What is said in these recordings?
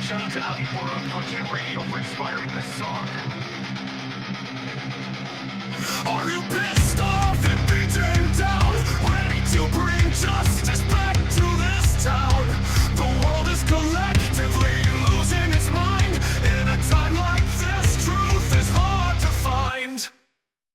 Shout to Audi for a punching radio for inspiring this song. Are you pissed off and beaten down? Ready to bring justice back to this town? The world is collectively losing its mind. In a time like this, truth is hard to find.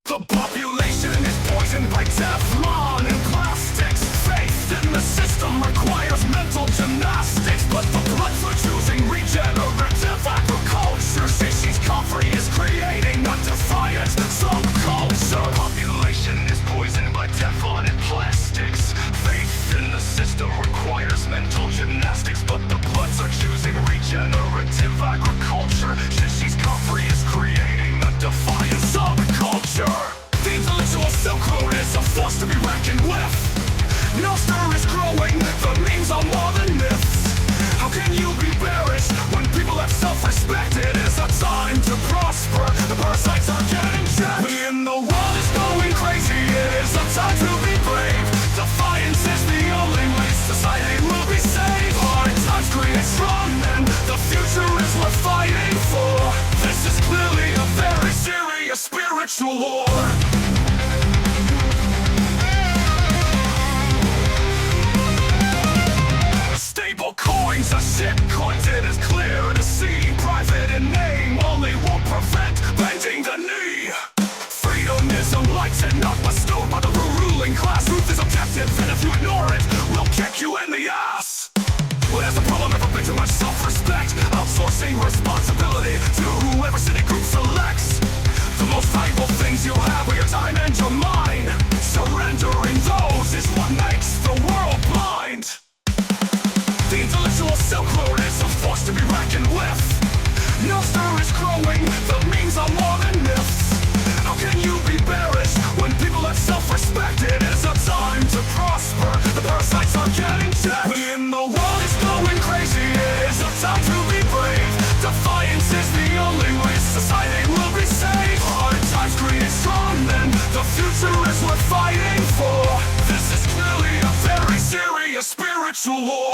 The population is poisoned by Teflon and plastics. Faith in the system requires mental gymnastics, but the blood for choosing regenerative agriculture. Species comfrey is creating a defiant subculture. Population is poisoned by Teflon and plastics. Faith in the system requires mental gymnastics, but the bloods are choosing regenerative agriculture. Species comfrey is creating a defiant subculture. The intellectual Silk Road is a force to be reckoned with. Nostr is growing, the memes are more than myths. How can you be bearish when people have self-respect? It is a time to prosper, the parasites are getting checked. When the world is going crazy, it is a time to be brave. Defiance is the only way society will be saved. Hard times create strong men, the future is worth fighting for. This is clearly a very serious spiritual war. Stable coins are shit coins, it is clear to see. Private in name only won't prevent bending the knee. Freedom is enlightened, not bestowed by the ruling class. Truth is objective, and if you ignore it, we'll kick you in the ass. Well, that's the problem if a bit too much self-respect. Outsourcing responsibility to whoever city group selects. The most valuable things you have are your time and your mind. Surrendering those is what makes the world blind. The intellectual Silk Road is a force to be reckoned with. Nostr is growing, the memes are more than myths. How can you be bearish when people have self-respect? It is a time to prosper, the parasites are getting checked. When the world is going crazy, it is a time to be brave. Defiance is the only way society will be saved. Hard times create strong men, the future is worth fighting for. This is clearly a very serious spiritual war.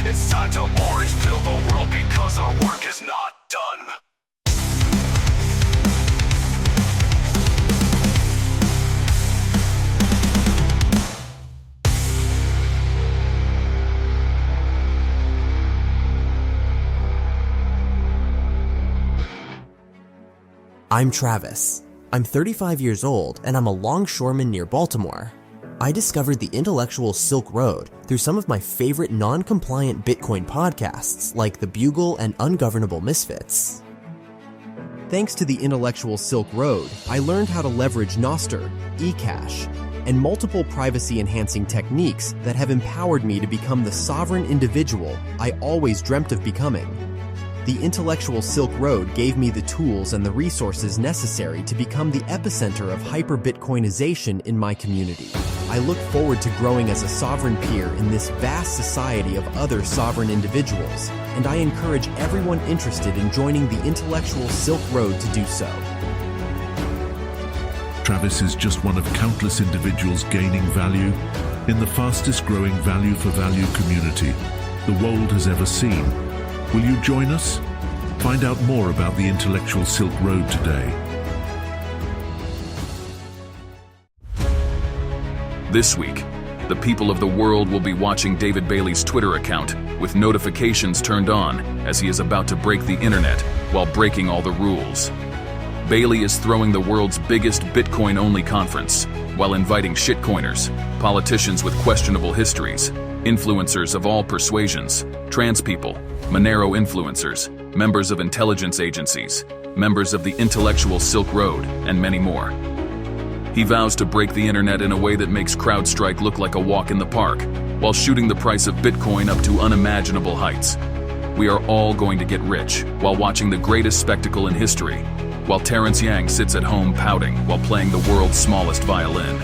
It's time to orange pill the world because our work is not done. I'm Travis. I'm 35 years old and I'm a longshoreman near Baltimore. I discovered the intellectual Silk Road through some of my favorite non-compliant Bitcoin podcasts like The Bugle and Ungovernable Misfits. Thanks to the intellectual Silk Road, I learned how to leverage Nostr, eCash, and multiple privacy-enhancing techniques that have empowered me to become the sovereign individual I always dreamt of becoming. The intellectual Silk Road gave me the tools and the resources necessary to become the epicenter of hyper-Bitcoinization in my community. I look forward to growing as a sovereign peer in this vast society of other sovereign individuals, and I encourage everyone interested in joining the intellectual Silk Road to do so. Travis is just one of countless individuals gaining value in the fastest growing value for value community the world has ever seen. Will you join us? Find out more about the intellectual Silk Road today. This week, the people of the world will be watching David Bailey's Twitter account with notifications turned on as he is about to break the internet while breaking all the rules. Bailey is throwing the world's biggest Bitcoin-only conference while inviting shitcoiners, politicians with questionable histories, influencers of all persuasions, trans people, Monero influencers, members of intelligence agencies, members of the intellectual Silk Road, and many more. He vows to break the internet in a way that makes CrowdStrike look like a walk in the park, while shooting the price of Bitcoin up to unimaginable heights. We are all going to get rich while watching the greatest spectacle in history, while Terrence Yang sits at home pouting while playing the world's smallest violin.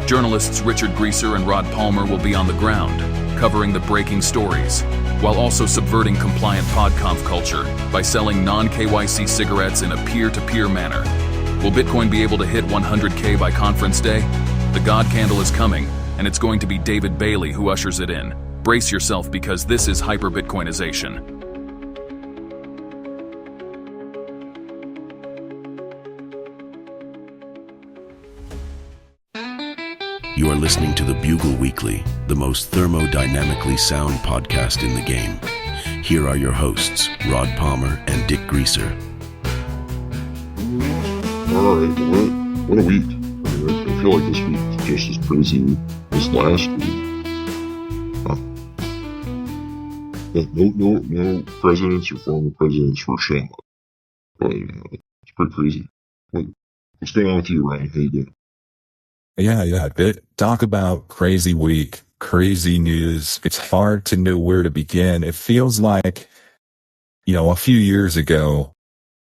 Journalists Richard Greaser and Rod Palmer will be on the ground, covering the breaking stories, while also subverting compliant PodConf culture by selling non-KYC cigarettes in a peer-to-peer manner. Will Bitcoin be able to hit 100K by conference day? The God Candle is coming, and it's going to be David Bailey who ushers it in. Brace yourself because this is hyper-Bitcoinization. You are listening to the Bugle Weekly, the most thermodynamically sound podcast in the game. Here are your hosts, Rod Palmer and Dick Greaser. Alright, what a week. I feel like this week is just as crazy as last week. No presidents or former presidents were shot. But it's pretty crazy. What's going on with you, Ryan? How you doing? Yeah. Talk about crazy week, crazy news. It's hard to know where to begin. It feels like, a few years ago,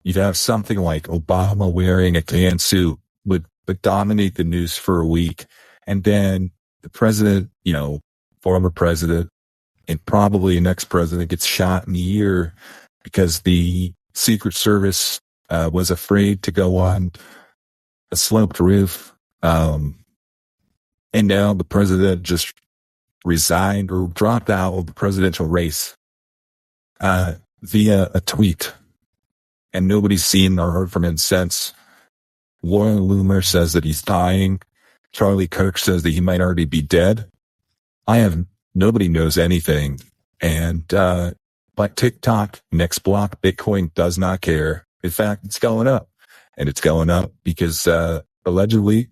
you'd have something like Obama wearing a tan suit would dominate the news for a week. And then the president, former president, and probably the next president gets shot in the ear because the Secret Service was afraid to go on a sloped roof. And now the president just resigned or dropped out of the presidential race via a tweet. And nobody's seen or heard from him since. Laura Loomer says that he's dying. Charlie Kirk says that he might already be dead. Nobody knows anything. And but TikTok, next block, Bitcoin does not care. In fact, it's going up. And it's going up because allegedly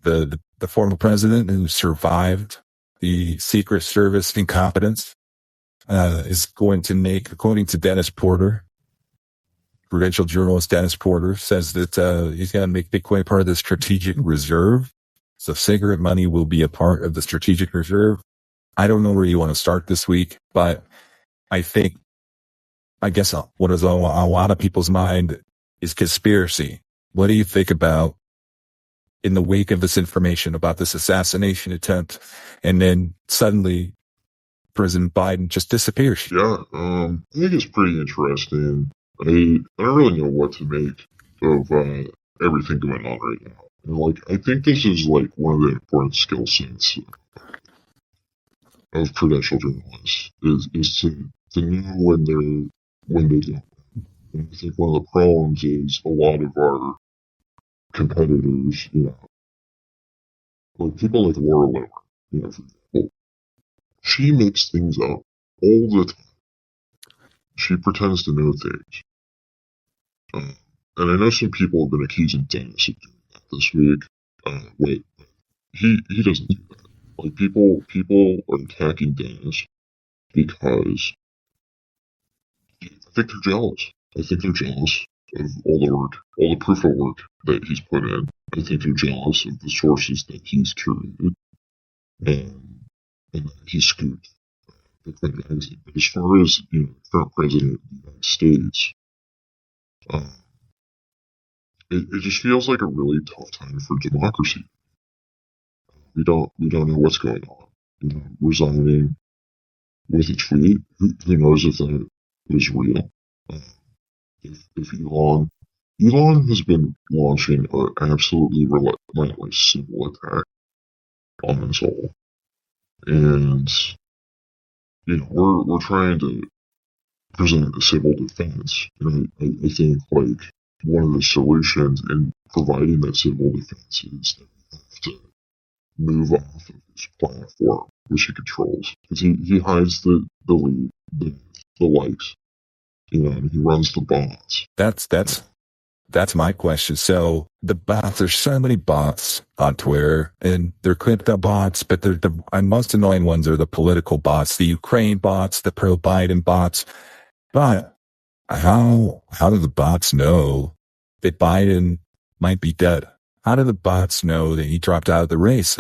the former president who survived the Secret Service incompetence is going to make, according to Dennis Porter, credential journalist Dennis Porter, says that he's going to make Bitcoin part of the strategic reserve. So cigarette money will be a part of the strategic reserve. I don't know where you want to start this week, but I guess what is on a lot of people's mind is conspiracy. What do you think about, in the wake of this information about this assassination attempt, and then suddenly President Biden just disappears? Yeah, I think it's pretty interesting. I don't really know what to make of everything going on right now. And, I think this is one of the important skill sets of credential journalists is to know when they don't. And I think one of the problems is a lot of our competitors, people like Laura Loomer, for example, she makes things up all the time. She pretends to know things. And I know some people have been accusing Dennis of doing that this week. He doesn't do that. People are attacking Dennis because I think they're jealous. I think they're jealous of all the work, all the proof of work that he's put in. I think they're jealous of the sources that he's curated and that he scooped Bitcoin magazine. But as far as current president of the United States, it just feels like a really tough time for democracy. We don't know what's going on. Resigning with a tweet. Who knows if that is real? If Elon has been launching an absolutely relentless civil attack on us all, and we're trying to present a civil defense. And I think one of the solutions in providing that civil defense is that we have to move off of his platform, which he controls, because he hides the lead, the likes. And he runs the bots. That's my question. So the bots, there's so many bots on Twitter, and they're crypto bots, but the most annoying ones are the political bots, the Ukraine bots, the pro-Biden bots. But how do the bots know that Biden might be dead? How do the bots know that he dropped out of the race?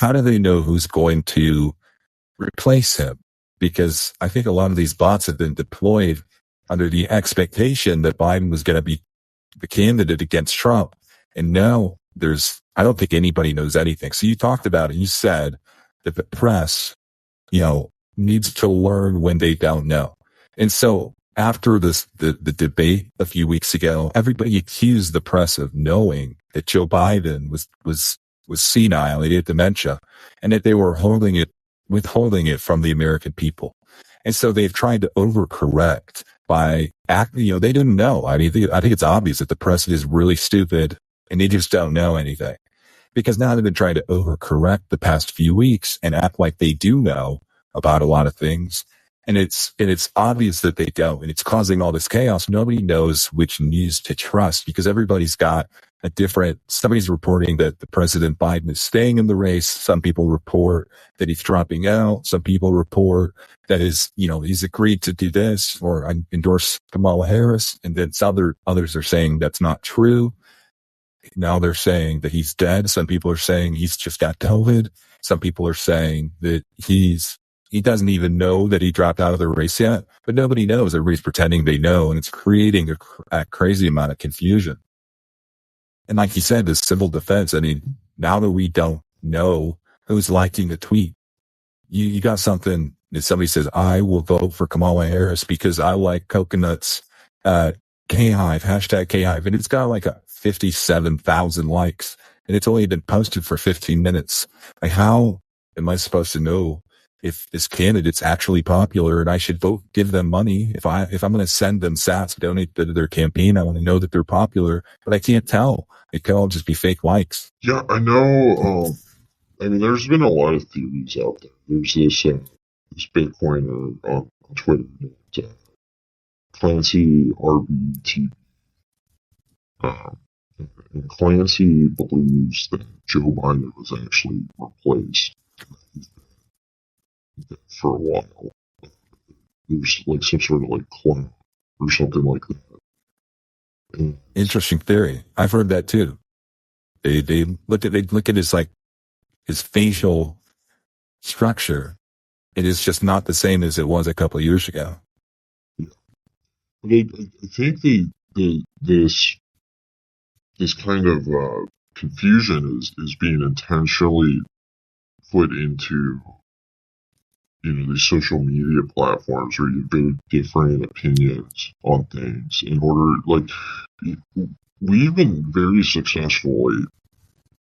How do they know who's going to replace him? Because I think a lot of these bots have been deployed under the expectation that Biden was going to be the candidate against Trump. And now I don't think anybody knows anything. So you talked about it. You said that the press needs to learn when they don't know. And so after the debate a few weeks ago, everybody accused the press of knowing that Joe Biden was senile, he had dementia, and that they were withholding it from the American people. And so they've tried to overcorrect by acting, they didn't know. I think it's obvious that the press is really stupid and they just don't know anything, because now they've been trying to overcorrect the past few weeks and act like they do know about a lot of things. And it's obvious that they don't. And it's causing all this chaos. Nobody knows which news to trust, because everybody's got somebody's reporting that the President Biden is staying in the race. Some people report that he's dropping out. Some people report that he's agreed to do this or endorse Kamala Harris. And then others are saying that's not true. Now they're saying that he's dead. Some people are saying he's just got COVID. Some people are saying that he doesn't even know that he dropped out of the race yet, but nobody knows. Everybody's pretending they know, and it's creating a crazy amount of confusion. And like you said, the civil defense, now that we don't know who's liking the tweet, you got something that somebody says, I will vote for Kamala Harris because I like coconuts, K-Hive, hashtag K-Hive, and it's got like 57,000 likes, and it's only been posted for 15 minutes. Like, how am I supposed to know if this candidate's actually popular and I should give them money? If I'm going to send them sats to donate to their campaign, I want to know that they're popular, but I can't tell. It could all just be fake likes. Yeah, I know. There's been a lot of theories out there. There's this Bitcoiner on Twitter named Clancy RBT. And Clancy believes that Joe Biden was actually replaced for a while. There's like some sort of like clown or something like that. And interesting theory. I've heard that too. They look at his facial structure. It is just not the same as it was a couple of years ago. Yeah. But I think this kind of confusion is being intentionally put into these social media platforms where you have very different opinions on things in order, like, we've been very successfully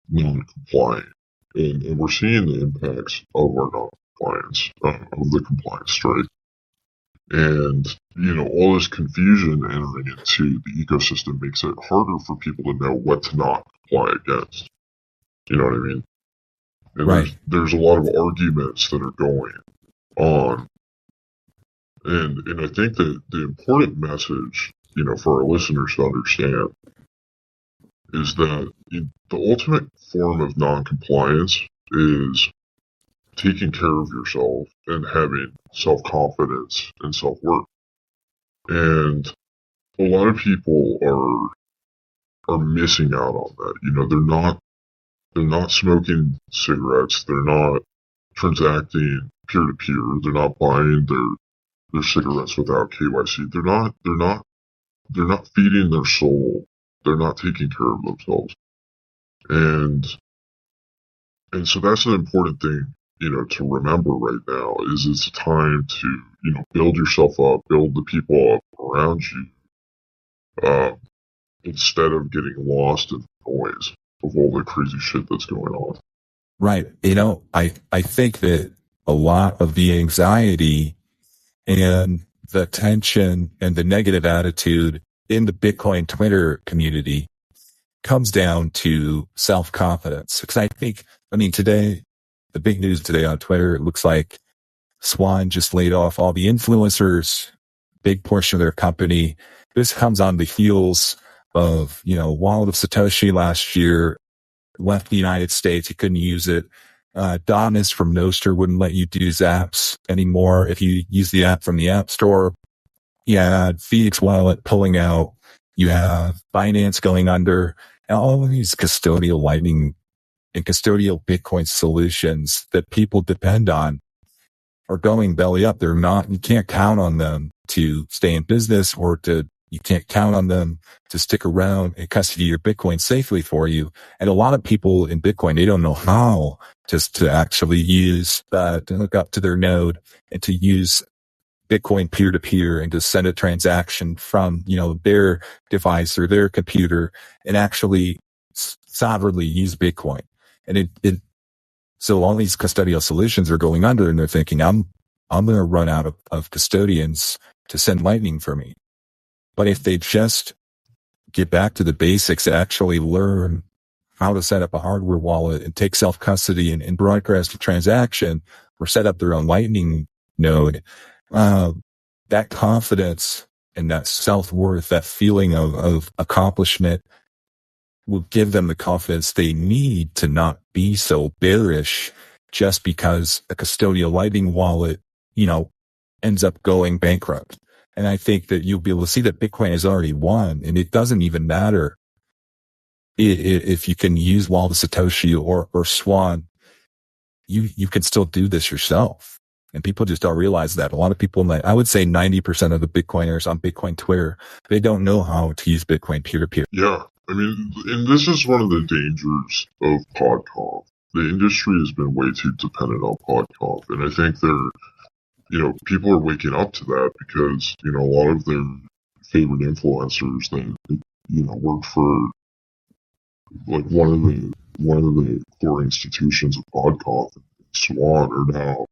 non-compliant, and we're seeing the impacts of our non-compliance, of the compliance strike. And, all this confusion entering into the ecosystem makes it harder for people to know what to not comply against. You know what I mean? And right. There's a lot of arguments that are going on. And I think that the important message, for our listeners to understand is that the ultimate form of non-compliance is taking care of yourself and having self-confidence and self-worth. And a lot of people are missing out on that. They're not smoking cigarettes. They're not transacting peer-to-peer. They're not buying their cigarettes without KYC. They're not feeding their soul. They're not taking care of themselves. And so that's an important thing, to remember right now is it's a time to, build yourself up, build the people up around you, instead of getting lost in the noise of all the crazy shit that's going on. Right. I think that a lot of the anxiety and the tension and the negative attitude in the Bitcoin Twitter community comes down to self-confidence. Because I think, today, the big news today on Twitter, it looks like Swan just laid off all the influencers, big portion of their company. This comes on the heels of, Wallet of Satoshi last year left the United States. He couldn't use it. Donis from Nostr wouldn't let you do Zaps anymore if you use the app from the App Store. You had Phoenix Wallet pulling out. You have Binance going under. And all of these custodial Lightning and custodial Bitcoin solutions that people depend on are going belly up. You can't count on them to stay in business or to You can't count on them to stick around and custody your Bitcoin safely for you. And a lot of people in Bitcoin, they don't know how just to actually use that, to hook up to their node and to use Bitcoin peer-to-peer and to send a transaction from, their device or their computer and actually sovereignly use Bitcoin. And so all these custodial solutions are going under and they're thinking, I'm going to run out of custodians to send Lightning for me. But if they just get back to the basics, actually learn how to set up a hardware wallet and take self-custody and broadcast a transaction or set up their own Lightning node, that confidence and that self-worth, that feeling of accomplishment will give them the confidence they need to not be so bearish just because a custodial Lightning wallet, ends up going bankrupt. And I think that you'll be able to see that Bitcoin has already won, and it doesn't even matter if you can use Wallet of Satoshi or Swan. You can still do this yourself. And people just don't realize that. A lot of people, I would say 90% of the Bitcoiners on Bitcoin Twitter, they don't know how to use Bitcoin peer-to-peer. Yeah. I mean, and this is one of the dangers of PodConf. The industry has been way too dependent on PodConf. And I think people are waking up to that because, a lot of their favorite influencers that, work for like one of the core institutions of PodConf, Swan, are now,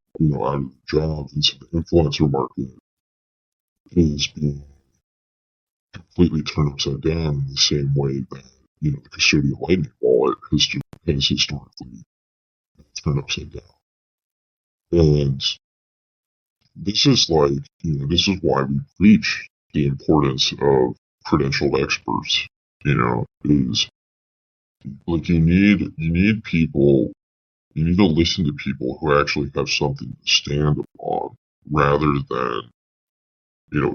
out of jobs. And so the influencer market is being completely turned upside down in the same way that, the custodial Lightning wallet has historically turned upside down. And this is this is why we preach the importance of credentialed experts, is like you need people, you need to listen to people who actually have something to stand upon rather than,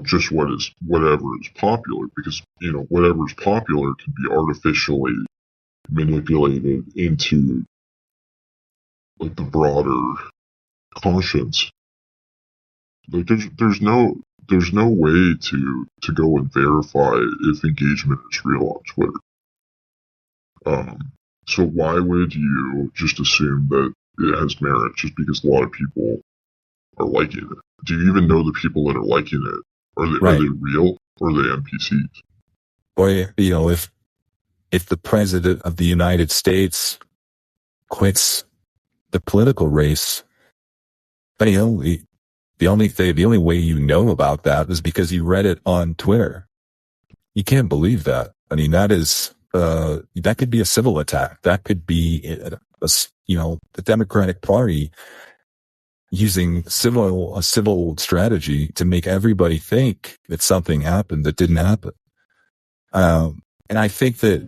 just whatever is popular, because, whatever is popular can be artificially manipulated into like the broader conscience. Like there's no way to go and verify if engagement is real on Twitter. So why would you just assume that it has merit just because a lot of people are liking it? Do you even know the people that are liking it? Are they real or are they NPCs? Or, if the president of the United States quits the political race, the only way you know about that is because you read it on Twitter. You can't believe that. I mean, that could be a civil attack. That could be the Democratic Party using a civil strategy to make everybody think that something happened that didn't happen. And I think that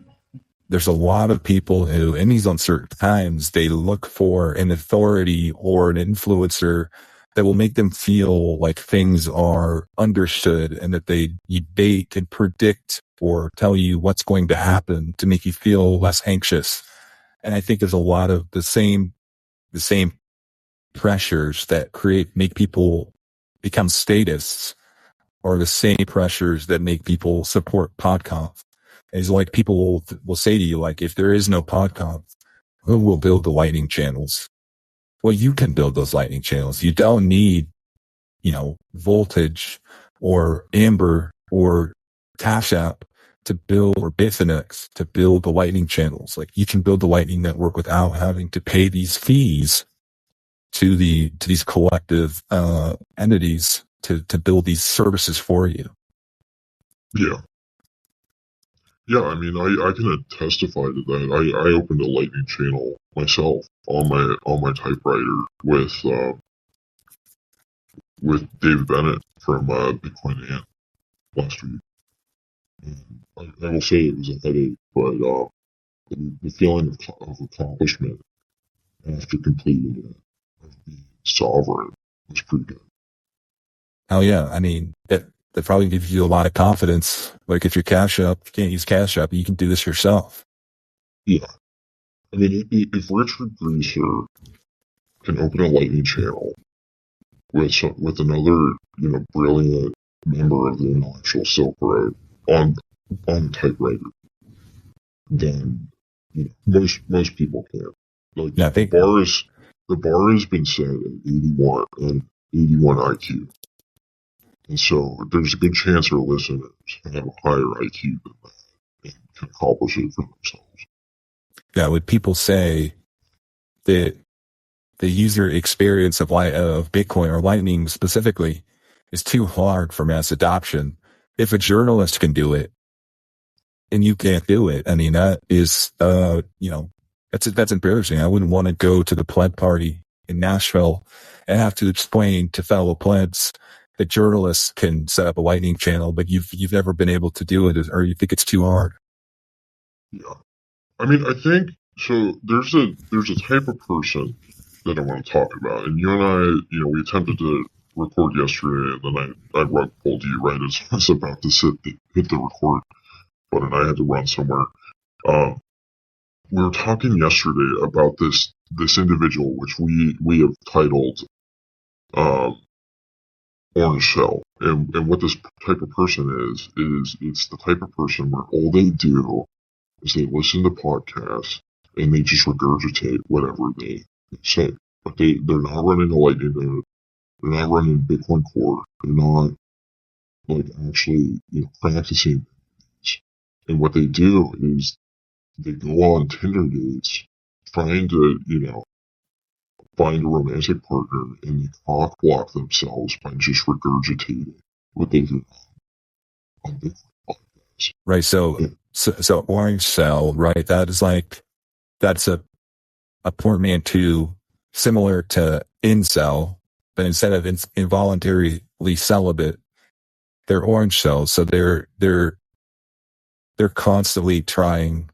there's a lot of people who, in these uncertain times, they look for an authority or an influencer that will make them feel like things are understood and that they can predict or tell you what's going to happen to make you feel less anxious. And I think there's a lot of the same pressures that make people become statists, or the same pressures that make people support PodConf. It's like people will say to you, like, if there is no PodConf, who will build the Lightning channels? Well, you can build those Lightning channels. You don't need, Voltage or Amber or Cash App to build, or Bitfinex to build the Lightning channels. Like, you can build the Lightning network without having to pay these fees to these collective entities to build these services for you. Yeah. Yeah, I mean, I can testify to that. I opened a Lightning channel myself on my typewriter with David Bennett from Bitcoin Ant last week. And I will say it was a headache, but the feeling of accomplishment after completing it, of being sovereign, was pretty good. Oh yeah, I mean, that probably gives you a lot of confidence. Like, if you're Cash App, you can't use Cash App, you can do this yourself. Yeah. I mean, if Richard Greaser can open a Lightning channel with another, brilliant member of the intellectual Silk Road, on on typewriter than most people can. Like Yeah, I think the bar has been set at 81 IQ, and so there's a good chance our listeners have a higher IQ than that and can accomplish it for themselves. yeah, when people say that the user experience of Bitcoin or Lightning specifically is too hard for mass adoption, if a journalist can do it and you can't do it, I mean, that is, that's embarrassing. I wouldn't want to go to the pleb party in Nashville and have to explain to fellow plebs that journalists can set up a Lightning channel, but you've never been able to do it, or you think it's too hard. Yeah, I mean, I think so. There's a type of person that I want to talk about, and you and I, we attempted to record yesterday, and then I rug pulled you right as I was about to hit the record button. I had to run somewhere. We were talking yesterday about this individual, which we have titled Orange Shell, and what this type of person is it's the type of person where all they do is they listen to podcasts and they just regurgitate whatever they say. But they're not running a Lightning node. They're not running Bitcoin Core. They're not like actually practicing things. And what they do is they go on Tinder dates trying to find a romantic partner, and they cock block themselves by just regurgitating what they do on Bitcoin podcasts. Right. So Orange Cell, right? That's a portmanteau similar to incel, but instead of involuntarily celibate, they're orange cells. So they're constantly trying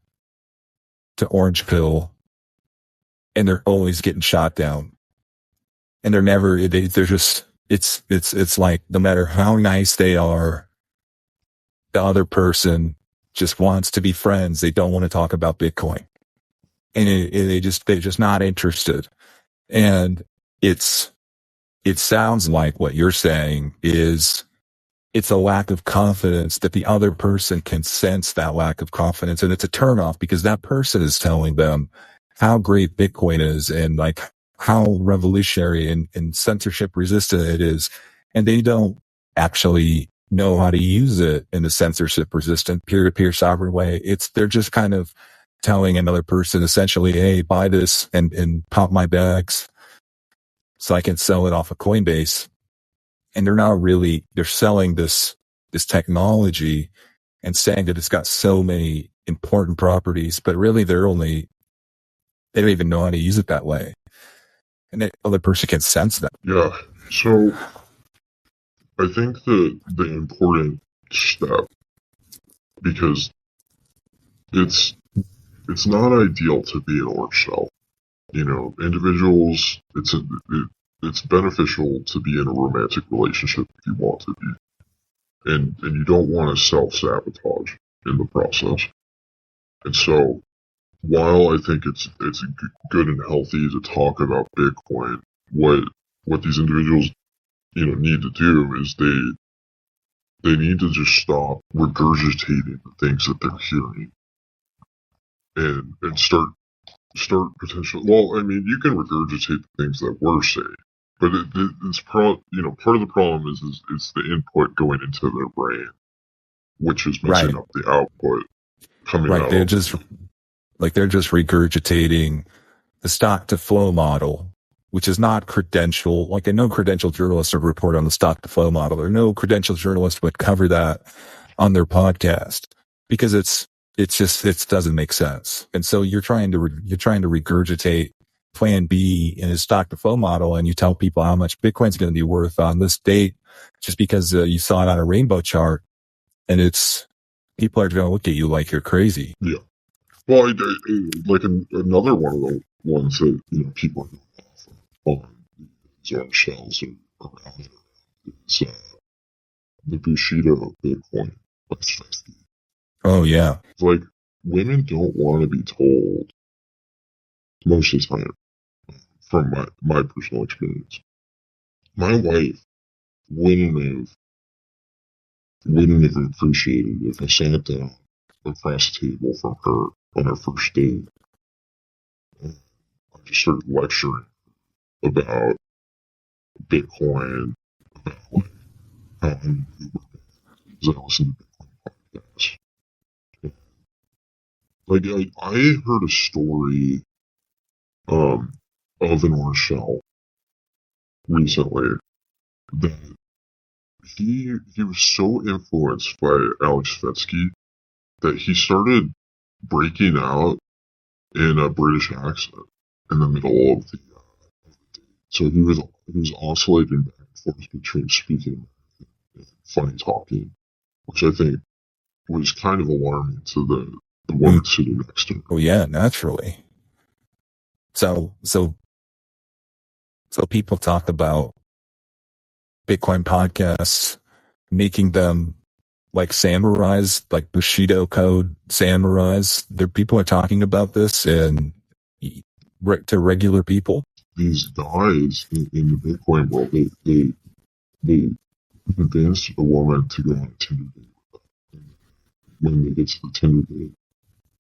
to orange pill, and they're always getting shot down. And they're just, it's like no matter how nice they are, the other person just wants to be friends. They don't want to talk about Bitcoin, and they're just not interested. And it sounds like what you're saying is it's a lack of confidence that the other person can sense that lack of confidence. And it's a turnoff because that person is telling them how great Bitcoin is and like how revolutionary and censorship resistant it is. And they don't actually know how to use it in a censorship resistant peer-to-peer sovereign way. They're just kind of telling another person essentially, hey, buy this and pop my bags so I can sell it off of Coinbase. And they're selling this technology and saying that it's got so many important properties, but really they don't even know how to use it that way. And the other person can sense that. Yeah. So I think the important step, because it's not ideal to be an orange shell. Individuals, it's beneficial to be in a romantic relationship if you want to be. And you don't want to self-sabotage in the process. And so while I think it's good and healthy to talk about Bitcoin, what these individuals need to do is they need to just stop regurgitating the things that they're hearing and start potentially. Well, I mean, you can regurgitate the things that we're saying, but it's part of the problem is it's the input going into their brain, which is messing up the output coming out. They're just regurgitating the stock to flow model, which is not credential. Like no credential journalist would report on the stock to flow model, or no credential journalist would cover that on their podcast because it doesn't make sense. And so you're trying to regurgitate plan B in his stock to flow model, and you tell people how much Bitcoin's going to be worth on this date just because you saw it on a rainbow chart, and people are going to look at you like you're crazy. Yeah. Well, like another one of the ones that people on these orange shells are around is the Bushido Bitcoin Plus 50. Oh yeah. It's like women don't want to be told most of the time, from my personal experience. My wife wouldn't have wouldn't have appreciated if I sat down across the table from her on our first date. And I just started lecturing about Bitcoin, about like how I'm because I listen to Bitcoin podcasts. Like I heard a story of an orange shell recently that he was so influenced by Alex Svetsky that he started breaking out in a British accent in the middle of the so he was oscillating back and forth between speaking and funny talking, which I think was kind of alarming to the woman sitting next to him. Oh yeah, naturally. So people talk about Bitcoin podcasts, making them like samurais, like Bushido code samurais. People are talking about this and to regular people. These guys in the Bitcoin world, they convince a woman to go on a Tinder date with them. When they get to the Tinder date,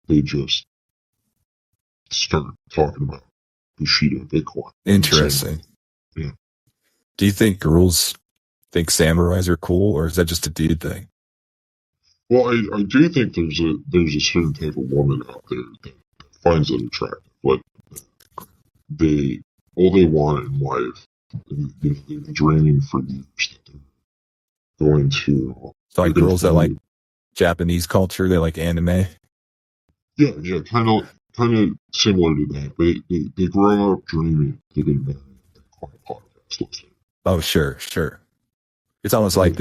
they just start talking about Bushido Bitcoin. Interesting. Yeah. Do you think girls think samurais are cool, or is that just a dude thing? Well, I do think there's a certain type of woman out there that finds it attractive, but all they want in life, they've been dreaming for years that they're going to. So like girls that like Japanese culture, they like anime. Yeah, kind of similar to that. They grow up dreaming they're going to marry a Bitcoin podcast listener. Oh, sure. It's almost like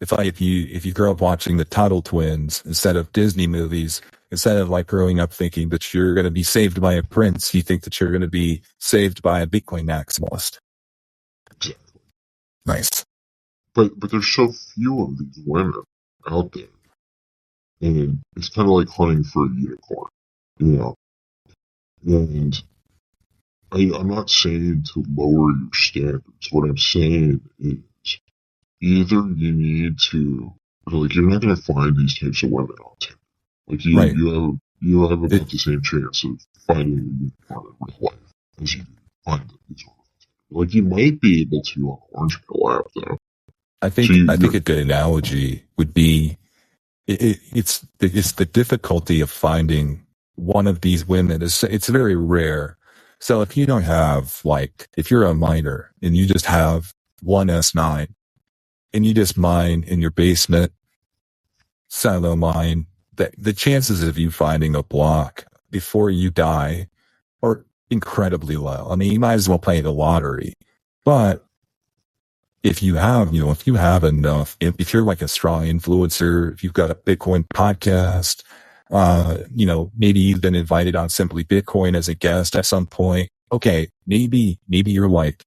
if you grow up watching the Tuttle Twins instead of Disney movies, instead of like growing up thinking that you're going to be saved by a prince, you think that you're going to be saved by a Bitcoin maximalist. Exactly. Nice. But there's so few of these women out there, and it's kind of like hunting for a unicorn, you know. And I'm not saying to lower your standards. What I'm saying is either you need to, like, you're not going to find these types of women on Tinder. Like, you have about the same chance of finding a unicorn in real life as you do find these women. Like, you might be able to on Orange Pill app, though. I think a good analogy would be it's the difficulty of finding one of these women. It's very rare. So if you don't have, like, if you're a miner and you just have one S9 and you just mine in your basement, silo mine, the chances of you finding a block before you die are incredibly low. I mean, you might as well play the lottery. But if you have enough, if you're like a strong influencer, if you've got a Bitcoin podcast, maybe you've been invited on Simply Bitcoin as a guest at some point. Okay, maybe you're like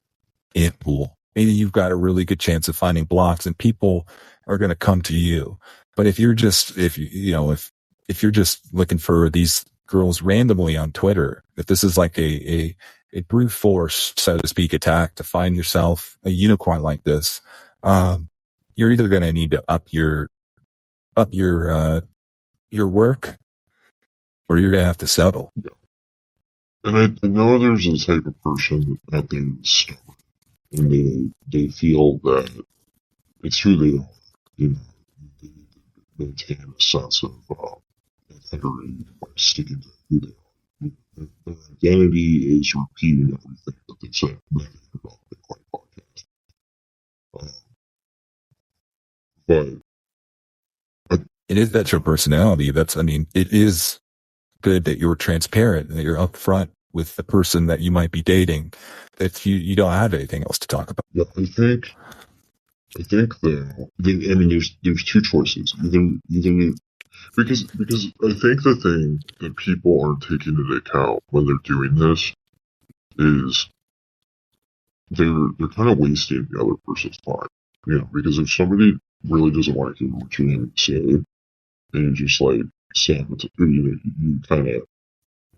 it pool. Maybe you've got a really good chance of finding blocks, and people are going to come to you. But if you're just if you're just looking for these girls randomly on Twitter, if this is like a brute force, so to speak, attack to find yourself a unicorn like this, you're either going to need to up your work, or you're going to have to settle. Yeah. And I know there's a type of person out there that's stubborn, and they feel that it's who they are. You know, they maintain a sense of integrity by sticking to who they are. Their identity is repeating everything that they say about the Bitcoin podcast. But that's your personality. It is good that you're transparent and that you're upfront with the person that you might be dating, that you don't have anything else to talk about. Yeah, I think there's two choices. Either because I think the thing that people aren't taking into account when they're doing this is they're kind of wasting the other person's time. You know, because if somebody really doesn't like you, what you have to say, and you just like you kind of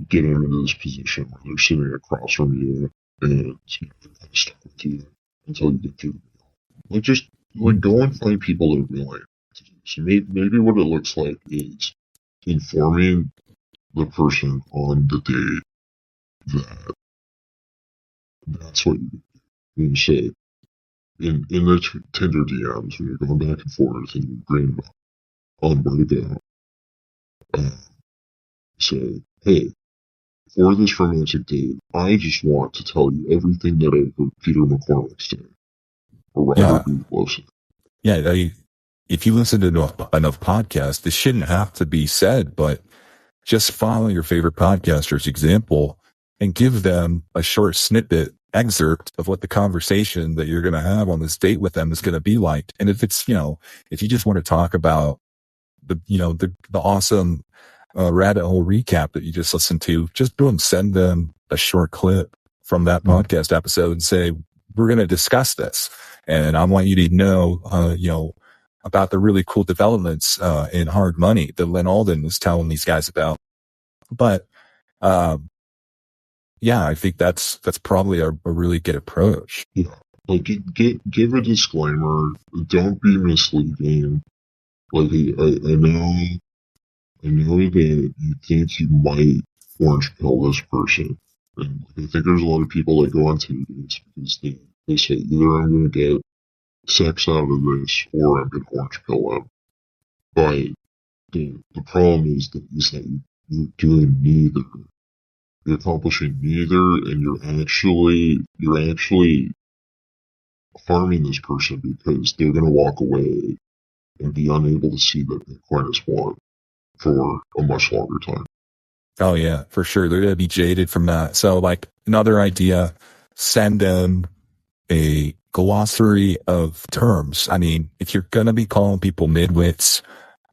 get them into this position where they're sitting across from you and they're kind of stuck with you until you get through the meal. Like, just like go and find people that are willing to So maybe what it looks like is informing the person on the date that that's what you say in the Tinder DMs when you're going back and forth and you're agreeing about where to go. Say, hey, for this romantic date, I just want to tell you everything that I heard Peter McCormick say, or Robert B. Wilson. Yeah, if you listen to enough podcasts, this shouldn't have to be said, but just follow your favorite podcaster's example and give them a short snippet excerpt of what the conversation that you're going to have on this date with them is going to be like. And if it's, if you just want to talk about the awesome rabbit hole recap that you just listened to, just boom, send them a short clip from that podcast episode and say, we're going to discuss this. And I want you to know, about the really cool developments in Hard Money that Len Alden was telling these guys about. But I think that's probably a really good approach. Yeah, like give a disclaimer. Don't be misleading. Like I know that you think you might orange pill this person, and I think there's a lot of people that go on Tinder dates because they say either I'm going to get sex out of this or I'm going to orange pill them. But the problem is that you're doing neither. You're accomplishing neither, and you're actually harming this person because they're going to walk away and be unable to see that Bitcoin is one for a much longer time. Oh yeah, for sure. They're going to be jaded from that. So like another idea, send them a glossary of terms. I mean, if you're going to be calling people midwits,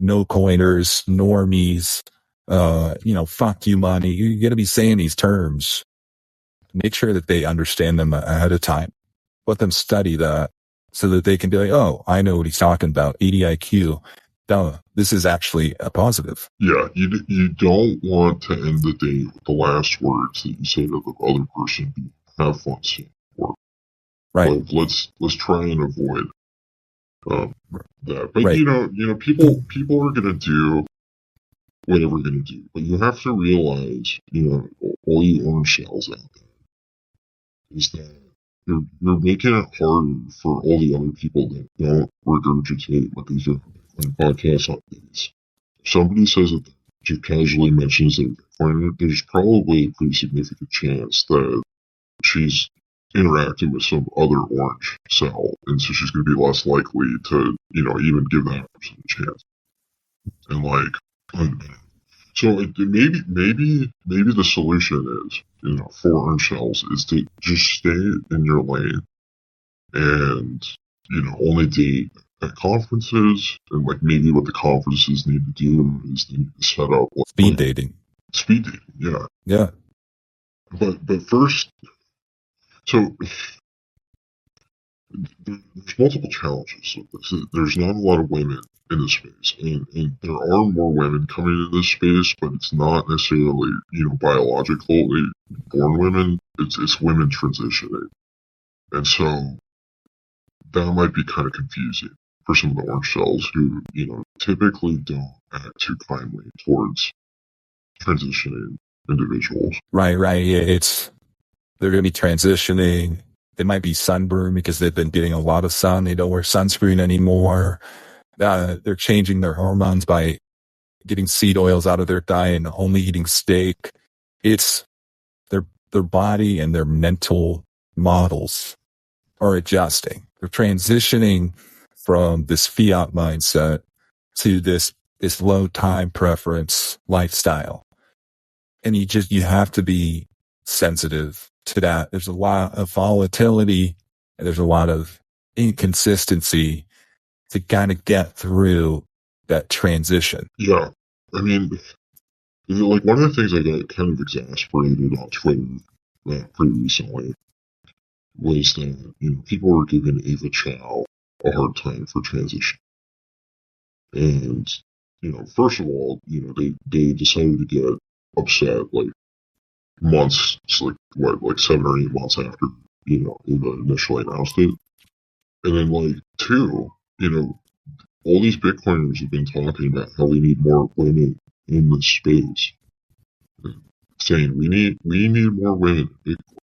no coiners, normies, fuck you money, you're going to be saying these terms. Make sure that they understand them ahead of time. Let them study that so that they can be like, oh, I know what he's talking about. 80 IQ. Duh, this is actually a positive. Yeah, you don't want to end the day with the last words that you say to the other person be have fun soon. Right. Like, let's try and avoid that. But right. People are gonna do whatever they're gonna do. But you have to realize, all you orange shells out there, is that you're making it harder for all the other people that don't regurgitate what these are on podcast updates. If somebody says that just casually mentions their Bitcoin, there's probably a pretty significant chance that she's interacting with some other orange cell, and so she's going to be less likely to, even give that person a chance. And so maybe the solution is, for orange shells is to just stay in your lane and, only date at conferences, and like maybe what the conferences need to do is they need to set up speed dating. Speed dating, yeah. Yeah. But first, so there's multiple challenges with this. There's not a lot of women in this space, and there are more women coming into this space, but it's not necessarily, biologically born women. It's women transitioning. And so that might be kind of confusing for some of the orange cells who, typically don't act too kindly towards transitioning individuals. Right. Yeah, they're going to be transitioning. They might be sunburned because they've been getting a lot of sun. They don't wear sunscreen anymore. They're changing their hormones by getting seed oils out of their diet and only eating steak. It's their body and their mental models are adjusting. They're transitioning from this fiat mindset to this low time preference lifestyle. And you have to be sensitive to that. There's a lot of volatility and there's a lot of inconsistency to kind of get through that transition. Yeah. I mean, like one of the things I got kind of exasperated on Twitter pretty recently was that, people were giving Ava Chow a hard time for transition. And, first of all, they decided to get upset like months, like 7 or 8 months after, Ava initially announced it. And then two, all these Bitcoiners have been talking about how we need more women in this space, saying we need more women in Bitcoin,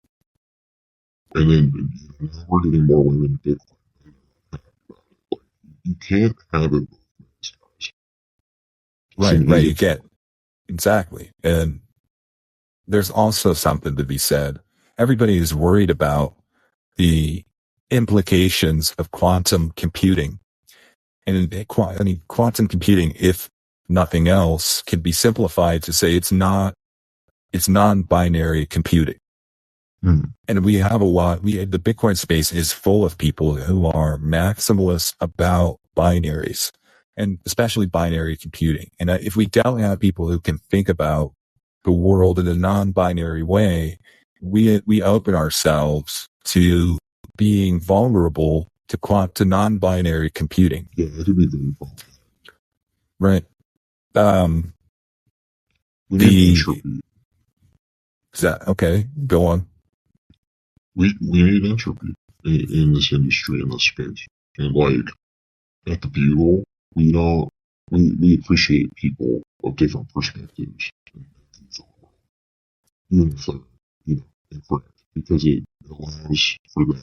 and then now we're getting more women in Bitcoin. You can't have it both ways, guys. Right. You get exactly, and there's also something to be said. Everybody is worried about the implications of quantum computing. And quantum computing, if nothing else, can be simplified to say it's non-binary computing. And we have the Bitcoin space is full of people who are maximalists about binaries, and especially binary computing. And if we don't have people who can think about the world in a non-binary way, we open ourselves to being vulnerable to non-binary computing. Yeah, it could be very vulnerable. Right. We need entropy. Is that okay? Go on. We need entropy in this industry, in this space. And like at the Bugle, we appreciate people of different perspectives, even if they're incorrect, because it allows for that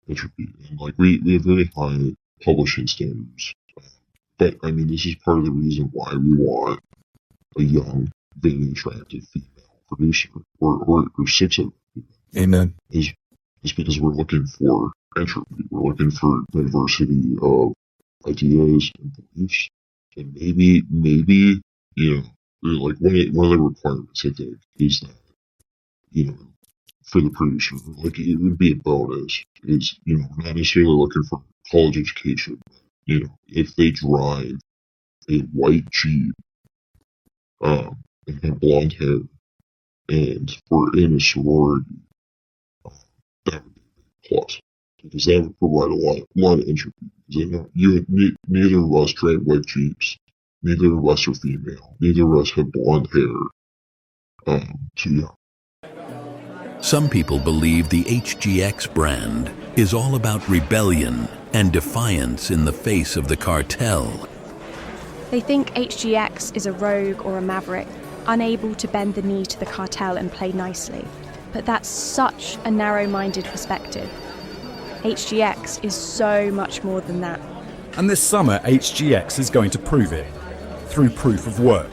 entropy. And like we have very high publishing standards. But I mean, this is part of the reason why we want a young, very attractive female producer, or 6 of them. Amen. Is because we're looking for entropy. We're looking for diversity of ideas and beliefs. And maybe, like one of the requirements, I think, is that, for the producer, like it would be a bonus, is, not necessarily looking for college education. If they drive a white Jeep, and have blonde hair, and we're in a sorority, that would be a plus. Because that would provide a lot of entropy. Neither of us drive white Jeeps. Neither of us are female. Neither of us have blonde hair. So yeah. Some people believe the HGX brand is all about rebellion and defiance in the face of the cartel. They think HGX is a rogue or a maverick, unable to bend the knee to the cartel and play nicely. But that's such a narrow-minded perspective. HGX is so much more than that. And this summer, HGX is going to prove it, through proof of work.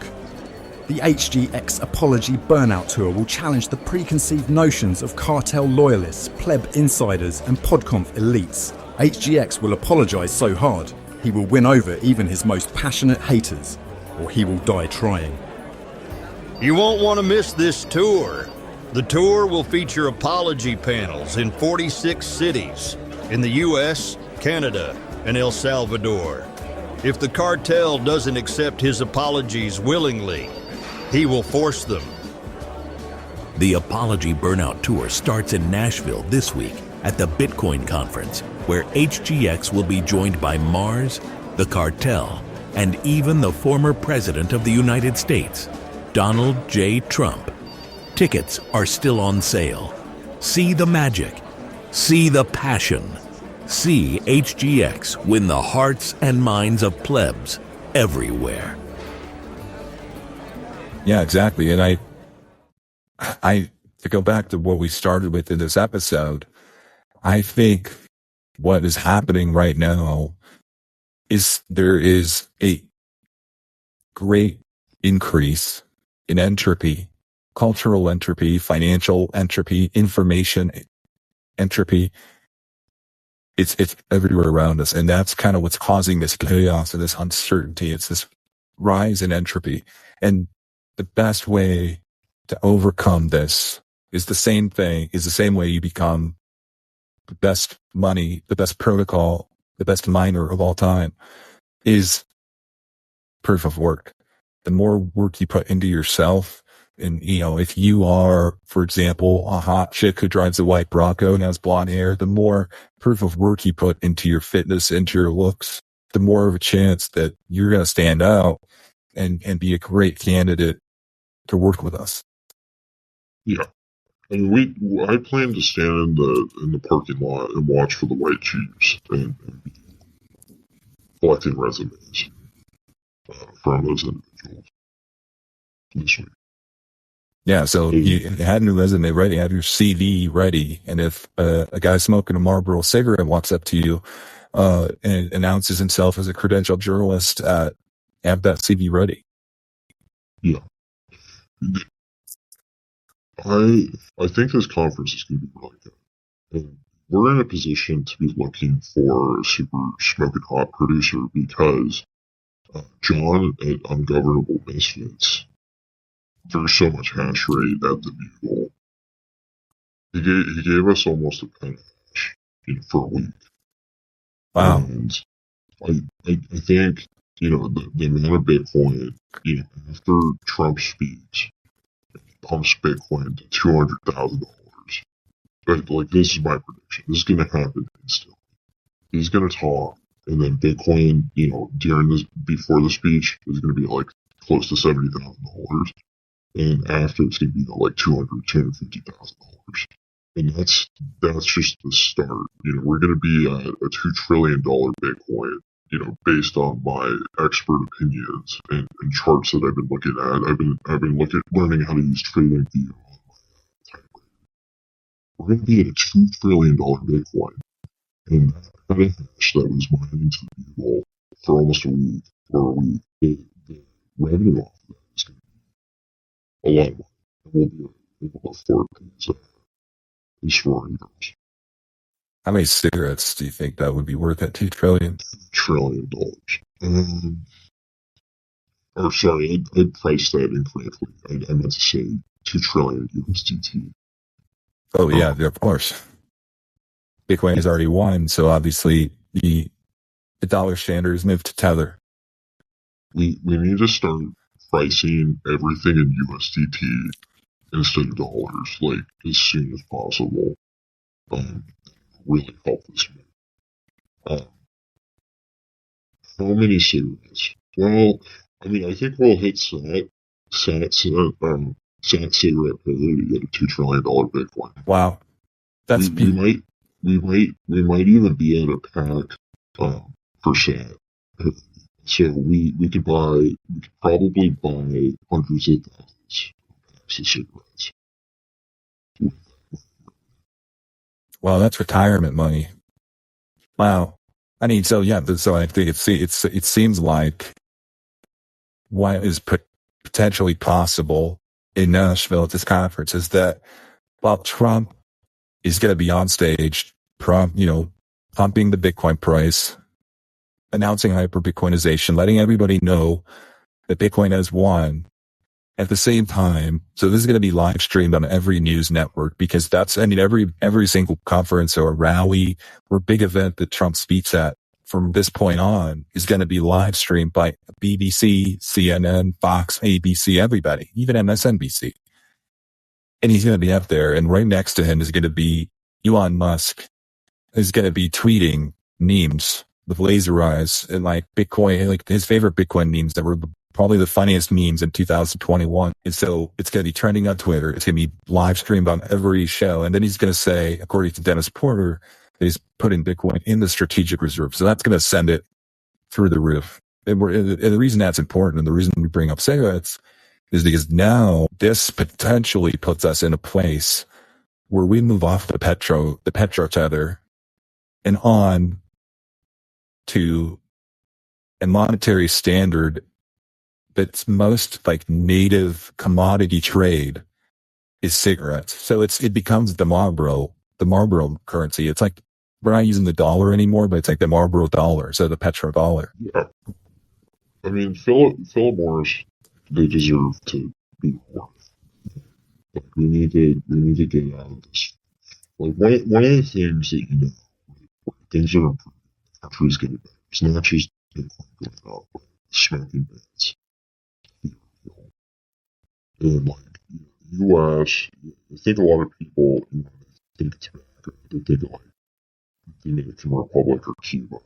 The HGX Apology Burnout Tour will challenge the preconceived notions of cartel loyalists, pleb insiders, and podconf elites. HGX will apologise so hard, he will win over even his most passionate haters, or he will die trying. You won't want to miss this tour. The tour will feature apology panels in 46 cities in the US, Canada, and El Salvador. If the cartel doesn't accept his apologies willingly, he will force them. The Apology Burnout Tour starts in Nashville this week at the Bitcoin Conference, where HGX will be joined by Mars, the cartel, and even the former President of the United States, Donald J. Trump. Tickets are still on sale. See the magic. See the passion. See HGX win the hearts and minds of plebs everywhere. Yeah, exactly. And I to go back to what we started with in this episode, I think what is happening right now is there is a great increase in entropy, cultural entropy, financial entropy, information entropy. It's everywhere around us. And that's kind of what's causing this chaos and this uncertainty. It's this rise in entropy. And the best way to overcome this is the same way you become the best money, the best protocol, the best miner of all time, is proof of work. The more work you put into yourself, and if you are, for example, a hot chick who drives a white Bronco and has blonde hair, the more proof of work you put into your fitness, into your looks, the more of a chance that you're going to stand out and be a great candidate to work with us. Yeah. And I plan to stand in the parking lot and watch for the white Jeeps. And collecting resumes from those individuals this week. Yeah, so you had your resume ready, had your CV ready, and if a guy smoking a Marlboro cigarette walks up to you and announces himself as a credentialed journalist, have that CV ready. Yeah. I think this conference is going to be really good. And we're in a position to be looking for a super smoking hot producer because John at Ungovernable Misfits, there's so much hash rate at the Bugle. He gave us almost a petahash for a week. Wow. And I think, the amount of Bitcoin, after Trump speaks, pumps Bitcoin to $200,000. Like, this is my prediction. This is going to happen instantly. He's going to talk, and then Bitcoin, before the speech, is going to be like close to $70,000. And after, it's going to be like $250,000. And that's just the start. We're going to be at a $2 trillion Bitcoin, based on my expert opinions and charts that I've been looking at. I've been learning how to use TradingView on my typewriter. We're going to be at a $2 trillion Bitcoin. And that hash that was mined into the Bugle for almost a week, the revenue off of that is going to be a lot of money. And we'll be able to afford these sororities. How many cigarettes do you think that would be worth at $2 trillion? $2 trillion. Sorry, I priced that incorrectly. I meant to say 2 trillion USDT. Oh, yeah, of course. Bitcoin has already won, so obviously the dollar standard has moved to Tether. We need to start pricing everything in USDT instead of dollars, like, as soon as possible. Really help this man. How many cigarettes? Well, I think we'll hit sat cigarette parity at a $2 trillion Bitcoin. Wow, that's we might even be at a pack per sat. So we could probably buy hundreds of thousands of packs of cigarettes. Wow, that's retirement money. Wow. So I think it seems like what is potentially possible in Nashville at this conference is that while Trump is going to be on stage, pumping the Bitcoin price, announcing hyper-Bitcoinization, letting everybody know that Bitcoin has won. At the same time, so this is going to be live streamed on every news network because every single conference or rally or big event that Trump speaks at from this point on is going to be live streamed by BBC, CNN, Fox, ABC, everybody, even MSNBC. And he's going to be up there, and right next to him is going to be Elon Musk, is going to be tweeting memes with laser eyes and like Bitcoin, like his favorite Bitcoin memes that were probably the funniest memes in 2021. And so it's going to be trending on Twitter. It's going to be live streamed on every show. And then he's going to say, according to Dennis Porter, that he's putting Bitcoin in the strategic reserve. So that's going to send it through the roof. And the reason that's important and the reason we bring up cigarettes is because now this potentially puts us in a place where we move off the petro tether and on to a monetary standard that's most like native commodity trade is cigarettes. So it becomes the Marlboro currency. It's like we're not using the dollar anymore, but it's like the Marlboro dollar, so the petrodollar. Yeah. Philip Morris, they deserve to be worth. Like, we need to get out of this. Like, one of the things that things are improving, the country's getting better. It's not just Bitcoin going up, but smoking bans. And like U.S., I think a lot of people think it's tobacco. They think like the Dominican Republic or Cuba.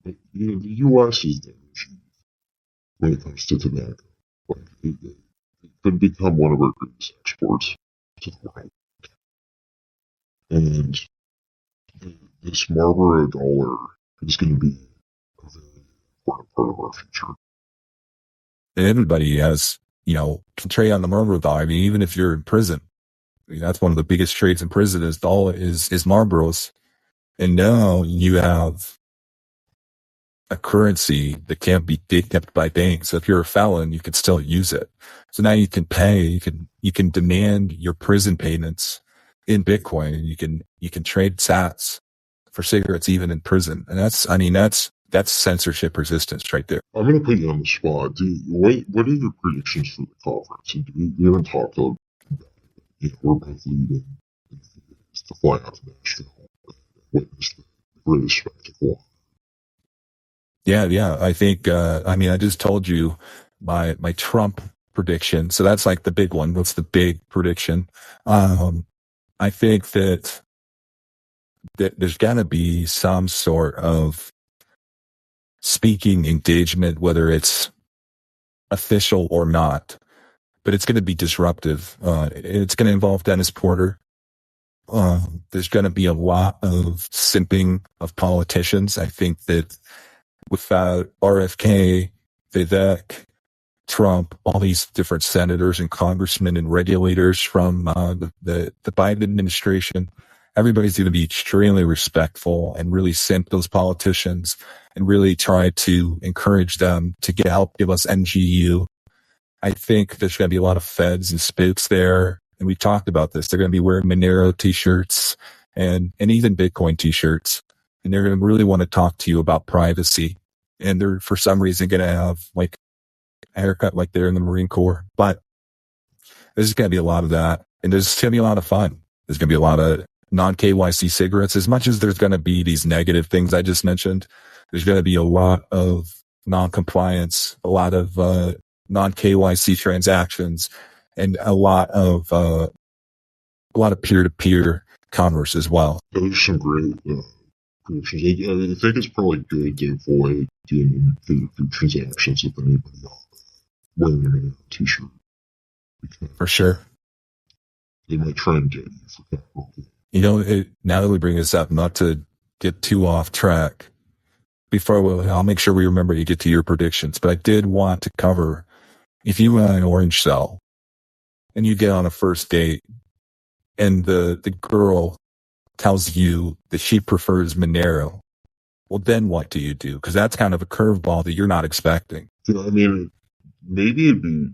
But the U.S. is the regime when it comes to tobacco. Like it could become one of our greatest exports to the world. And this Marlboro dollar is going to be very important part of our future. Everybody has, can trade on the Marlboro. I mean, even if you're in prison, that's one of the biggest trades in prison is Marlboros. And now you have a currency that can't be kept by banks. So if you're a felon, you can still use it. So now you can pay, you can demand your prison payments in Bitcoin, and you can trade sats for cigarettes even in prison. And that's censorship resistance right there. I'm going to put you on the spot. What are your predictions for the conference? And we haven't talked about, we're both leading to fly out to Nashville and witness the greatest spectacle. Yeah. I think, I just told you my Trump prediction. So that's like the big one. What's the big prediction? I think that there's gotta be some sort of speaking engagement, whether it's official or not, but it's going to be disruptive. It's going to involve Dennis Porter. There's going to be a lot of simping of politicians. I think that without RFK, Vivek, Trump, all these different senators and congressmen and regulators from the Biden administration, everybody's going to be extremely respectful and really simp those politicians and really try to encourage them to help give us NGU. I think there's going to be a lot of feds and spooks there. And we talked about this. They're going to be wearing Monero t-shirts and even Bitcoin t-shirts. And they're going to really want to talk to you about privacy. And they're, for some reason, going to have like a haircut like they're in the Marine Corps. But there's going to be a lot of that. And there's going to be a lot of fun. There's going to be a lot of non-KYC cigarettes. As much as there's going to be these negative things I just mentioned, there's going to be a lot of non-compliance, a lot of non-KYC transactions, and a lot of peer-to-peer commerce as well. Those are some great predictions. I think it's probably good to avoid doing peer-to-peer transactions with anybody wearing a t-shirt. For sure. They might try and get you for that. Now that we bring this up, not to get too off track, I'll make sure we remember to get to your predictions, but I did want to cover, if you were an orange cell and you get on a first date and the girl tells you that she prefers Monero, well, then what do you do? Because that's kind of a curveball that you're not expecting. Maybe it'd be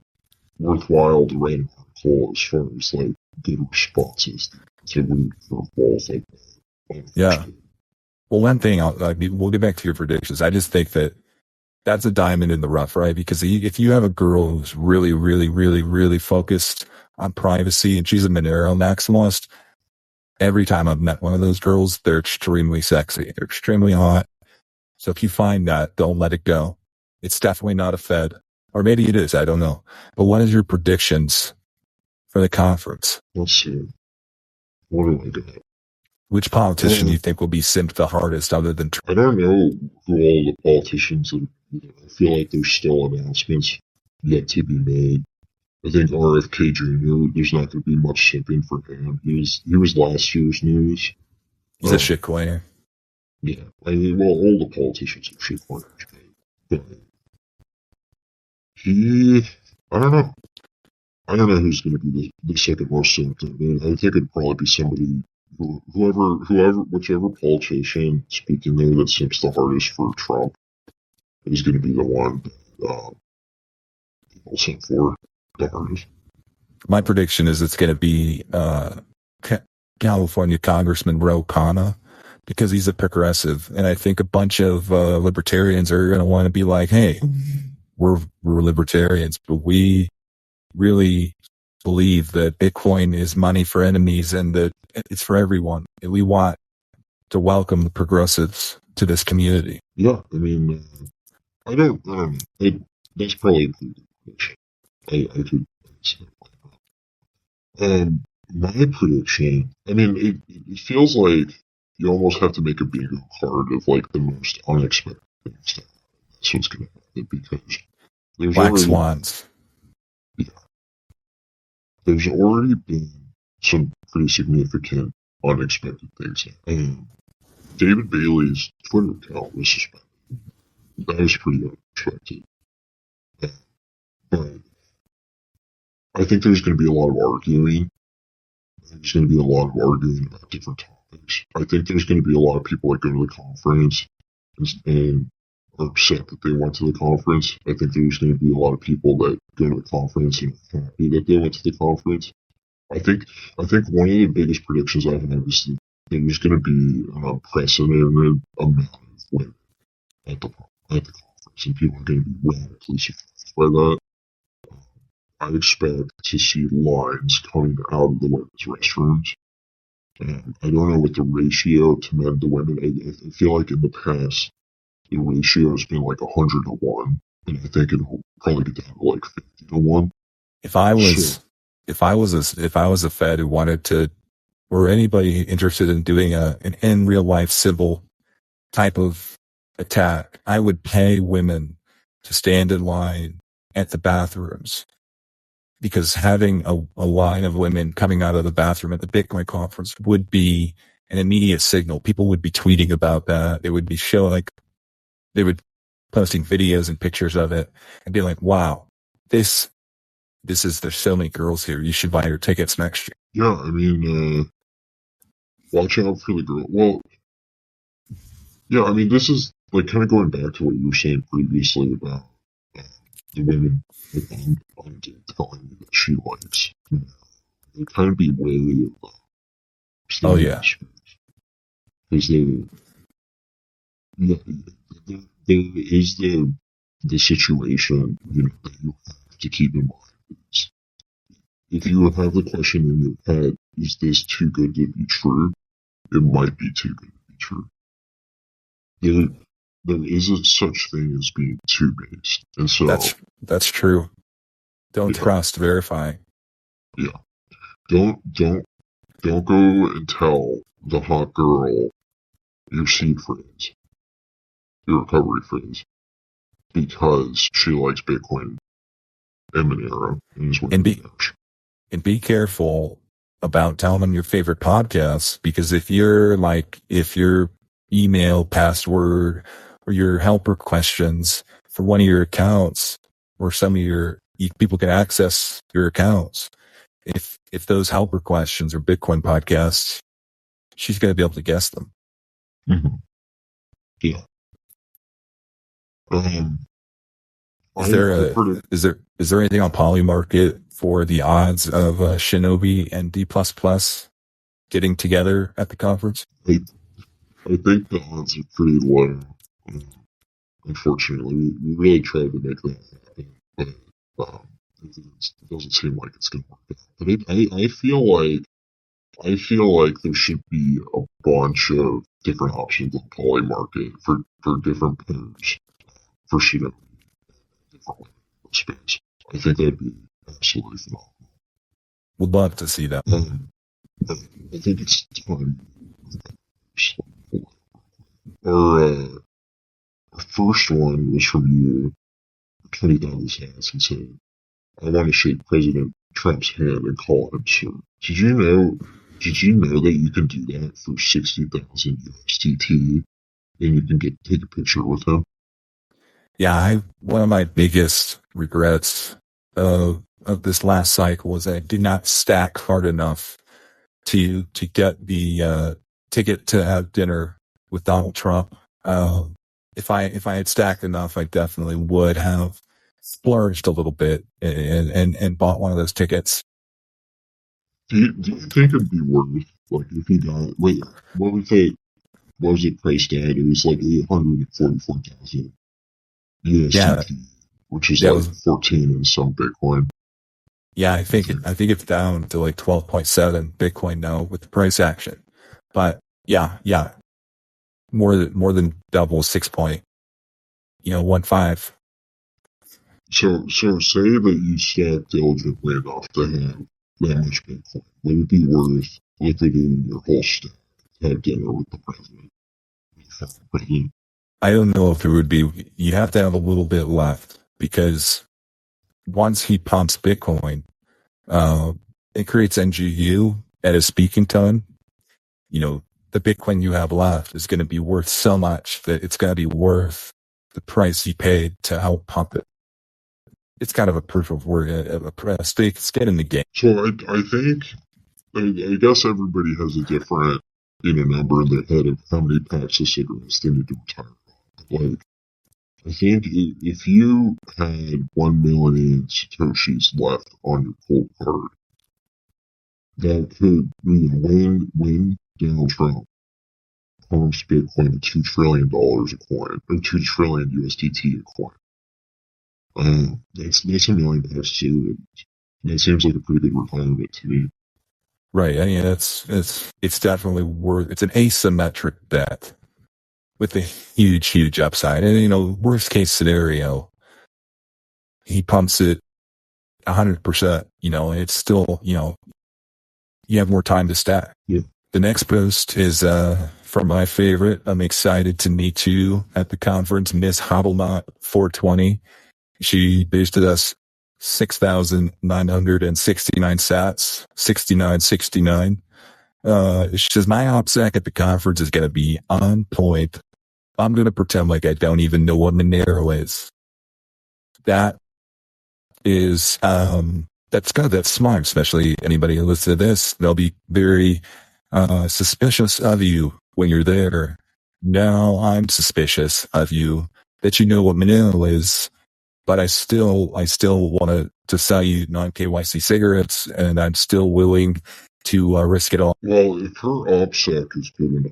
worthwhile to write an article as far as like good responses to weird curveballs like that. Yeah. Well, one thing, we'll get back to your predictions. I just think that that's a diamond in the rough, right? Because if you have a girl who's really, really, really, really focused on privacy and she's a Monero maximalist, every time I've met one of those girls, they're extremely sexy. They're extremely hot. So if you find that, don't let it go. It's definitely not a Fed. Or maybe it is, I don't know. But what is your predictions for the conference? Let's see. What do I got? Which politician do you think will be simped the hardest other than Trump? I don't know who all the politicians are. I feel like there's still announcements yet to be made. I think RFK Jr., there's not going to be much simping for him. He was last year's news. He's a shitcoiner. Yeah. All the politicians are shitcoiners. But I don't know. I don't know who's going to be the second most simped. I think it'd probably be somebody, whichever politician speaking there that simps the hardest for Trump is going to be the one people simp for the hardest. My prediction is it's going to be California Congressman Ro Khanna, because he's a progressive, and I think a bunch of libertarians are going to want to be like, hey, we're libertarians, but we really believe that Bitcoin is money for enemies and that it's for everyone. And we want to welcome the progressives to this community. Yeah, I don't know. That's probably a good prediction. I could say my prediction, it feels like you almost have to make a bingo card of like the most unexpected things that that's what's going to happen, because there's Black swans. Yeah. There's already been some pretty significant unexpected things. David Bailey's Twitter account was suspended. that was pretty unexpected. But I think there's going to be a lot of arguing. There's going to be a lot of arguing about different topics. I think there's going to be a lot of people that go to the conference and are upset that they went to the conference. I think there's going to be a lot of people that go to the conference and are happy that they went to the conference. I think one of the biggest predictions I have is that there's going to be an unprecedented amount of women at the conference, and people are going to be radically surprised by that. I expect to see lines coming out of the women's restrooms. I don't know what the ratio to men to women. I feel like in the past, the ratio has been like 100-1, and I think it'll probably get down to like 50-1. If I was a Fed who wanted to, or anybody interested in doing an in real life civil type of attack, I would pay women to stand in line at the bathrooms, because having a line of women coming out of the bathroom at the Bitcoin conference would be an immediate signal. People would be tweeting about that. They would be they would posting videos and pictures of it and be like, wow, there's so many girls here. You should buy your tickets next year. Yeah, I mean, watch out for the girl. Well, yeah, I mean, this is like kind of going back to what you were saying previously about the women on date telling you that she likes. They kind of be wary of that. Oh yeah, because there is the situation, you know, that you have to keep in mind. If you have the question in your head, is this too good to be true? It might be too good to be true. There is a such thing as being too based, and so that's true. Don't trust, verify. Yeah, don't go and tell the hot girl your seed phrase, your recovery phrase, because she likes Bitcoin and Monero and be careful about telling them your favorite podcasts, because if your email password or your helper questions for one of your accounts, or some of your people can access your accounts, if those helper questions are Bitcoin podcasts, she's going to be able to guess them. Mm-hmm. Yeah. Is there anything on Polymarket for the odds of Shinobi and D++ getting together at the conference? I think the odds are pretty low. Unfortunately, we really tried to make that happen, but it doesn't seem like it's going to work out. But I feel like there should be a bunch of different options on Polymarket for different pairs for Shinobi. Different space. I think that'd be absolutely phenomenal. Would love to see that. I think it's time. Our first one was from you. Kenny down his hands and said, "I want to shake President Trump's hand and call him sir." Did you know that you can do that for 60,000 USDT, and you can take a picture with him? Yeah, one of my biggest regrets of this last cycle was that I did not stack hard enough to get the ticket to have dinner with Donald Trump. If I had stacked enough, I definitely would have splurged a little bit and bought one of those tickets. Do you think it'd be worth, like, if you got, wait, what was it priced at? It was like 844,000 USDT, Yeah, which is like 14 and some Bitcoin. Yeah, I think it's down to like 12.7 Bitcoin now with the price action. But yeah, more than double 6.15. So say that you stack diligently enough to have that much Bitcoin. Would it be worth liquidating your whole stack to have dinner with the president? I don't know if it would be. You have to have a little bit left, because once he pumps Bitcoin, it creates NGU at a speaking ton. You know, the Bitcoin you have left is going to be worth so much that it's going to be worth the price he paid to out pump it. It's kind of a proof of work, a skin in the game. So I think, I guess everybody has a different, number in their head of how many packs of cigarettes they need to retire. Like, I think if you had 1 million Satoshis left on your cold card, that could, when Donald Trump pumps Bitcoin at $2 trillion a coin, or 2 trillion USDT a coin. That's a million packs of cigarettes. That seems like a pretty good retirement to me. Right. I mean, it's definitely it's an asymmetric bet with a huge upside. And, worst case scenario, he pumps it 100%, it's still, you have more time to stack. Yeah. The next post is, from my favorite. I'm excited to meet you at the conference, Miss Hobblemot 420. She boosted us 6,969 sats, 6969. She says, my OPSEC at the conference is going to be on point. I'm going to pretend like I don't even know what Monero is. That is, that's smart, especially anybody who listens to this. They'll be very, suspicious of you when you're there. Now I'm suspicious of you that you know what Monero is. But I still want to sell you non-KYC cigarettes, and I'm still willing to risk it all. Well, if her OPSEC is good enough,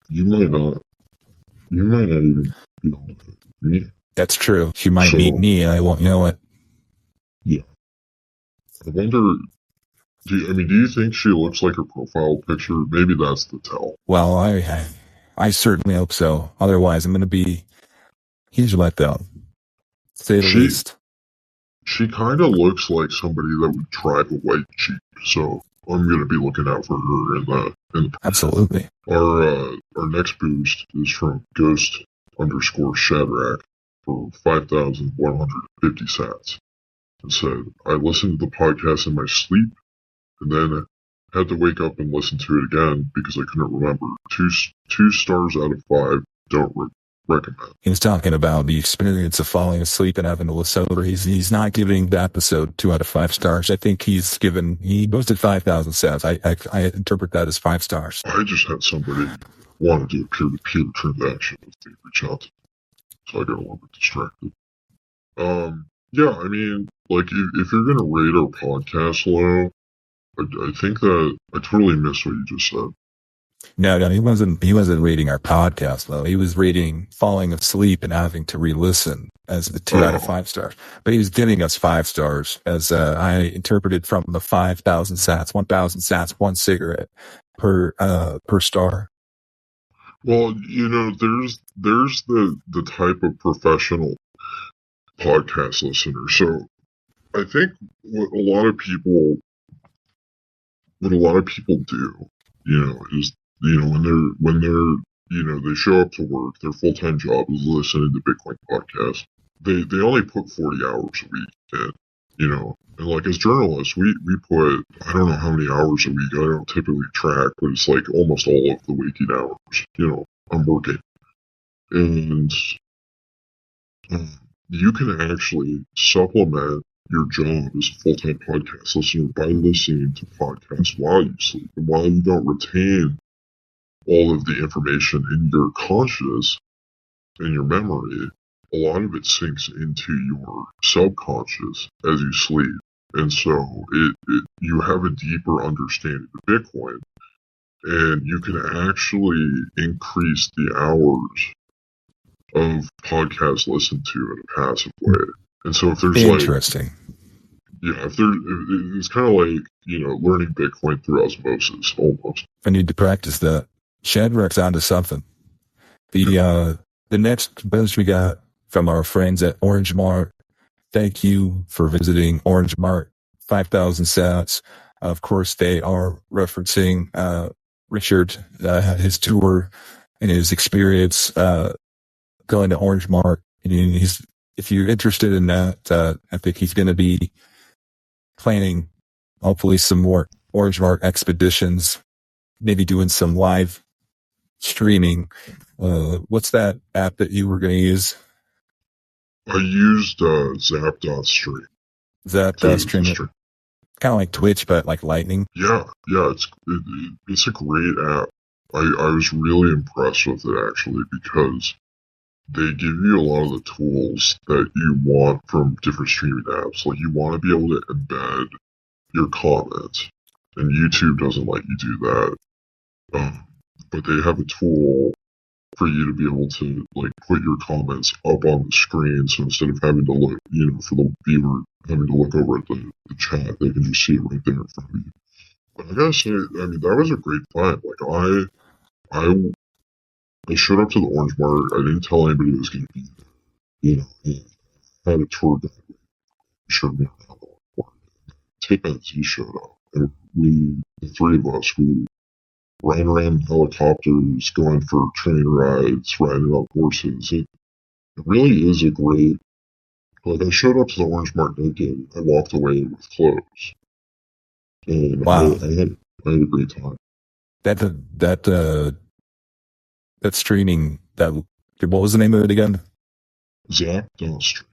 you might not even be able to meet her. That's true. She might meet me, and I won't know it. Yeah. I wonder, do you think she looks like her profile picture? Maybe that's the tell. Well, I certainly hope so. Otherwise, I'm going to be huge letdown. Say the least. She kind of looks like somebody that would drive a white Jeep, so I'm going to be looking out for her in the Absolutely. Our next boost is from Ghost_Shadrach for 5,150 sats. It said, I listened to the podcast in my sleep, and then had to wake up and listen to it again because I couldn't remember. Two stars out of 5, don't recommend. He's talking about the experience of falling asleep and having to listen over. He's not giving the episode 2 out of 5 stars. I think he boasted 5,000 sats. I interpret that as 5 stars. I just had somebody want to do a peer-to-peer transaction with me reach out to me, so I got a little bit distracted. Yeah, like if you're gonna rate our podcast low, I think that I totally missed what you just said. No, he wasn't rating our podcast though. He was rating falling asleep and having to re-listen as the 2 out of 5 stars. But he was giving us 5 stars as I interpreted from the 5,000 sats, 1,000 sats, 1 cigarette per star. Well, there's the type of professional podcast listener. So I think what a lot of people do, is when they're they show up to work, their full-time job is listening to Bitcoin podcasts. They only put 40 hours a week in, and like as journalists, we put, I don't know how many hours a week, I don't typically track, but it's like almost all of the waking hours, I'm working. And you can actually supplement your job as a full-time podcast listener by listening to podcasts while you sleep. And while you don't retain all of the information in your conscious, in your memory, a lot of it sinks into your subconscious as you sleep. And so you have a deeper understanding of Bitcoin, and you can actually increase the hours of podcasts listened to in a passive way. And so if there's interesting. It's kind of like, learning Bitcoin through osmosis almost. I need to practice that. Shadrach's onto something. The next post we got from our friends at Orange Mart. Thank you for visiting Orange Mart. 5,000 sats. Of course, they are referencing Richard, his tour and his experience going to Orange Mart. And if you're interested in that, I think he's going to be planning hopefully some more Orange Mart expeditions, maybe doing some live streaming. What's that app that you were going to use? I used Zap.stream That to stream it stream. kind of like Twitch, but like Lightning. Yeah, it's a great app. I was really impressed with it actually because they give you a lot of the tools that you want from different streaming apps. Like you want to be able to embed your comments, and YouTube doesn't let you do that. But they have a tool for you to be able to like put your comments up on the screen. So instead of having to look, for the viewer having to look over at the chat, they can just see it right there in front of you. But I gotta say, I mean, that was a great time. Like I showed up to the Orange Mart. I didn't tell anybody it was going to be there. I had a tour guide. Showed me around the Orange Mart. Tip and Z showed up, and the three of us, we ran around in helicopters, going for train rides, riding on horses. It really is a great. Like I showed up to the Orange Mart naked. I walked away with clothes, and Wow. I had a great time. That streaming, what was the name of it again? Zap.stream.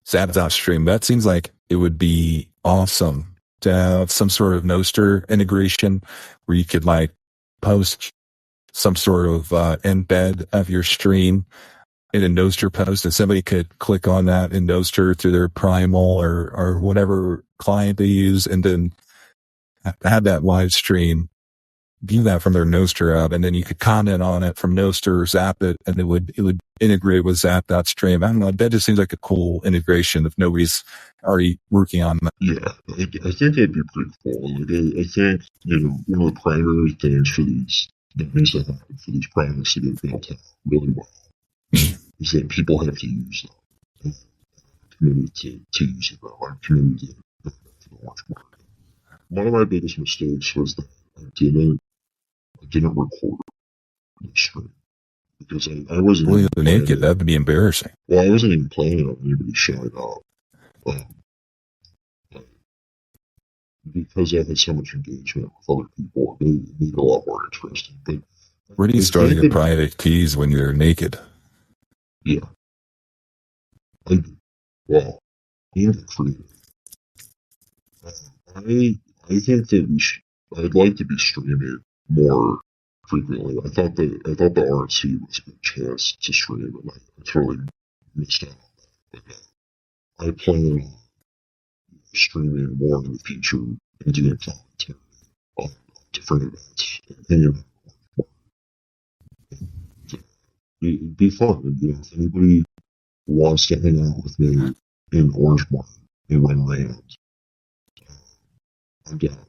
Zap.stream. That seems like it would be awesome to have some sort of Noster integration where you could like post some sort of embed of your stream in a Noster post, and somebody could click on that in Noster through their Primal or whatever client they use, and then have that live stream, view that from their Noster app, and then you could comment on it from Noster or Zap it, and it would integrate with Zap.stream. I don't know. That just seems like a cool integration if nobody's already working on that. Yeah, I think that'd be pretty cool. Like, I think, one of the primary things for these that needs to happen for these products to get built out really well is that people have to use them. Committed to use it though. I'm committed to the Orange Market. One of my biggest mistakes was that I didn't record the stream because I wasn't Well, even naked, planning. that would be embarrassing. Well, I wasn't even planning on anybody showing up. Because I had so much engagement with other people, it made it a lot more interesting. But Where do you I start think your private keys when you're naked? Yeah. Well, being creative. I think that I'd like to be streaming more frequently. I thought the RNC was a good chance to stream, and I totally missed out on that. But I plan on streaming more in the future and doing commentary on different events and hanging out. It'd be fun. If anybody wants to hang out with me in Orange Mart in my land, I'm down.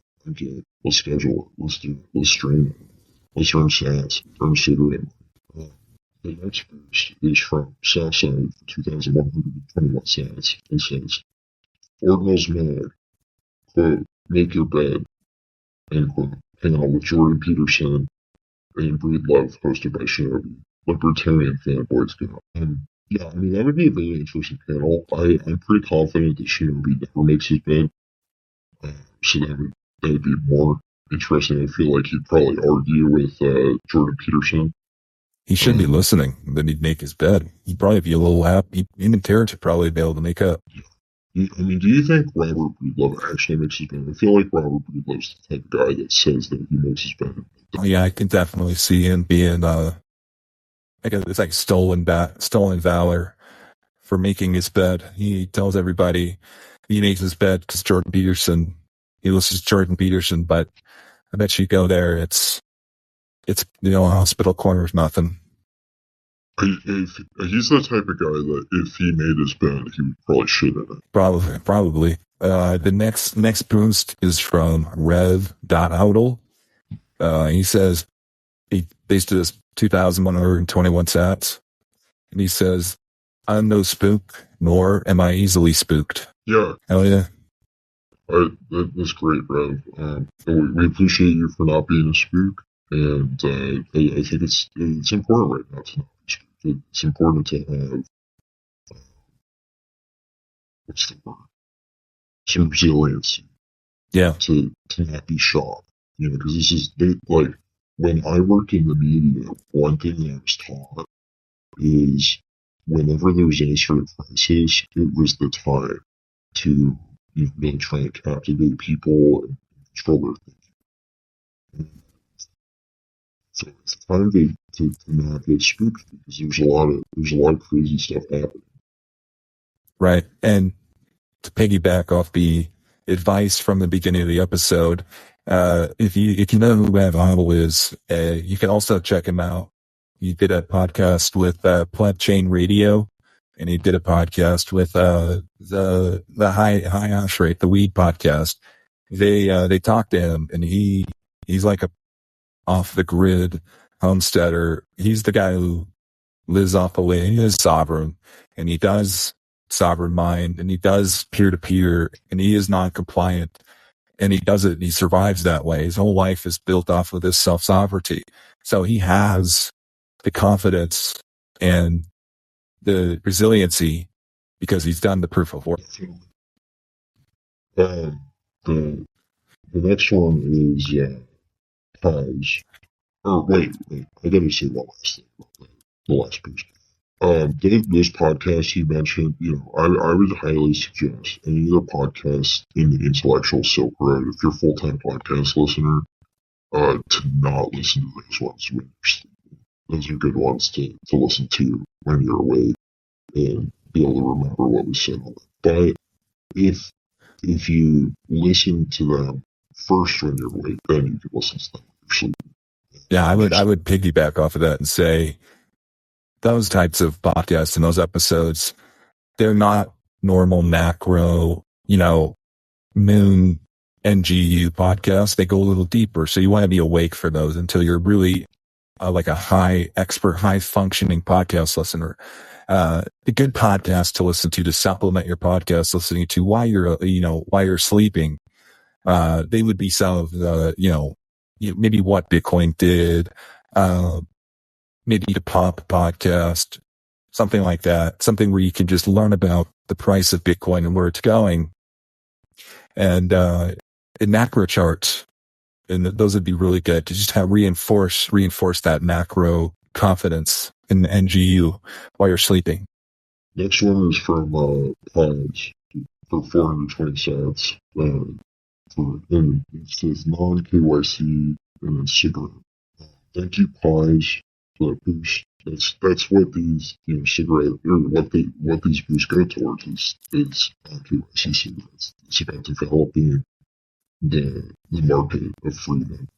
Let's schedule it. Let's do it. Let's stream it. Let's earn sats. Earn cigarette. The next boost is from Southside for 2,121 sats. It says, Ordinal's Mag, quote, make your bed, end quote. Hang out with Jordan Peterson and Breed Love, hosted by Shinobi. Libertarian fanboys go. Yeah, I mean, that would be a very interesting panel. I'm pretty confident that Shinobi never makes his bed. So that would be more interesting. I feel like he'd probably argue with Jordan Peterson. He should be listening. Then he'd make his bed. He'd probably be a little happy. Him and Terrence would probably be able to make up. I mean, do you think Robert Breedlove actually makes his bed? I feel like Robert Breedlove's the type of guy that says that he makes his bed. Oh, yeah, I can definitely see him being it's like stolen valor for making his bed. He tells everybody he makes his bed because he listens to Jordan Peterson, but I bet you go there, it's a hospital corner is nothing. He's the type of guy that if he made his bed, he would probably shit in it. Probably. The next boost is from Rev.Outl. He says he based his 2,121 sats, and he says, I'm no spook, nor am I easily spooked. Yeah. Hell yeah. That's great, Rev. We appreciate you for not being a spook, and I think it's important right now to not be spooked. It's important to have what's the word? Some resiliency. Yeah. To not be shocked, because like when I worked in the media, one thing that I was taught is whenever there was any sort of crisis, it was the time to really try and captivate people and control their thinking. So it's time to not get spooked because there's a lot of crazy stuff happening. Right. And to piggyback off the advice from the beginning of the episode, if you know who Wavlake is, you can also check him out. He did a podcast with Pleb Chain Radio, and he did a podcast with the High Hash Rate, the Weed podcast. They talked to him, and he's like a off the grid homesteader. He's the guy who lives off the land. He is sovereign, and he does sovereign mind, and he does peer-to-peer, and he is non-compliant, and he does it, and he survives that way. His whole life is built off of this self-sovereignty. So he has the confidence and the resiliency because he's done the proof of work. The next one is Pies. Oh, wait, I gotta say one last thing about the last piece. This podcast he mentioned, I would highly suggest any of the podcasts in the intellectual Silk Road, if you're a full-time podcast listener, to not listen to those ones when you're sleeping. Those are good ones to listen to when you're awake and be able to remember what was said on them. But if you listen to them first when you're awake, then you can listen to them when you're sleeping. Yeah, I would piggyback off of that and say those types of podcasts and those episodes, they're not normal macro, moon NGU podcasts. They go a little deeper. So you want to be awake for those until you're really like a high functioning podcast listener. A good podcast to listen to supplement your podcast listening to while you're sleeping. They would be some of the, maybe What Bitcoin Did, maybe the Pop podcast, something like that. Something where you can just learn about the price of Bitcoin and where it's going. And, in macro charts, and those would be really good to just have reinforce that macro confidence in the NGU while you're sleeping. Next one is from Pies for 420 cents. And it says non-KYC and then cigarette. Thank you, Pies, for that boost. That's what these cigarette or what these boosts go towards is non-KYC cigarettes. It's about developing the market of freedom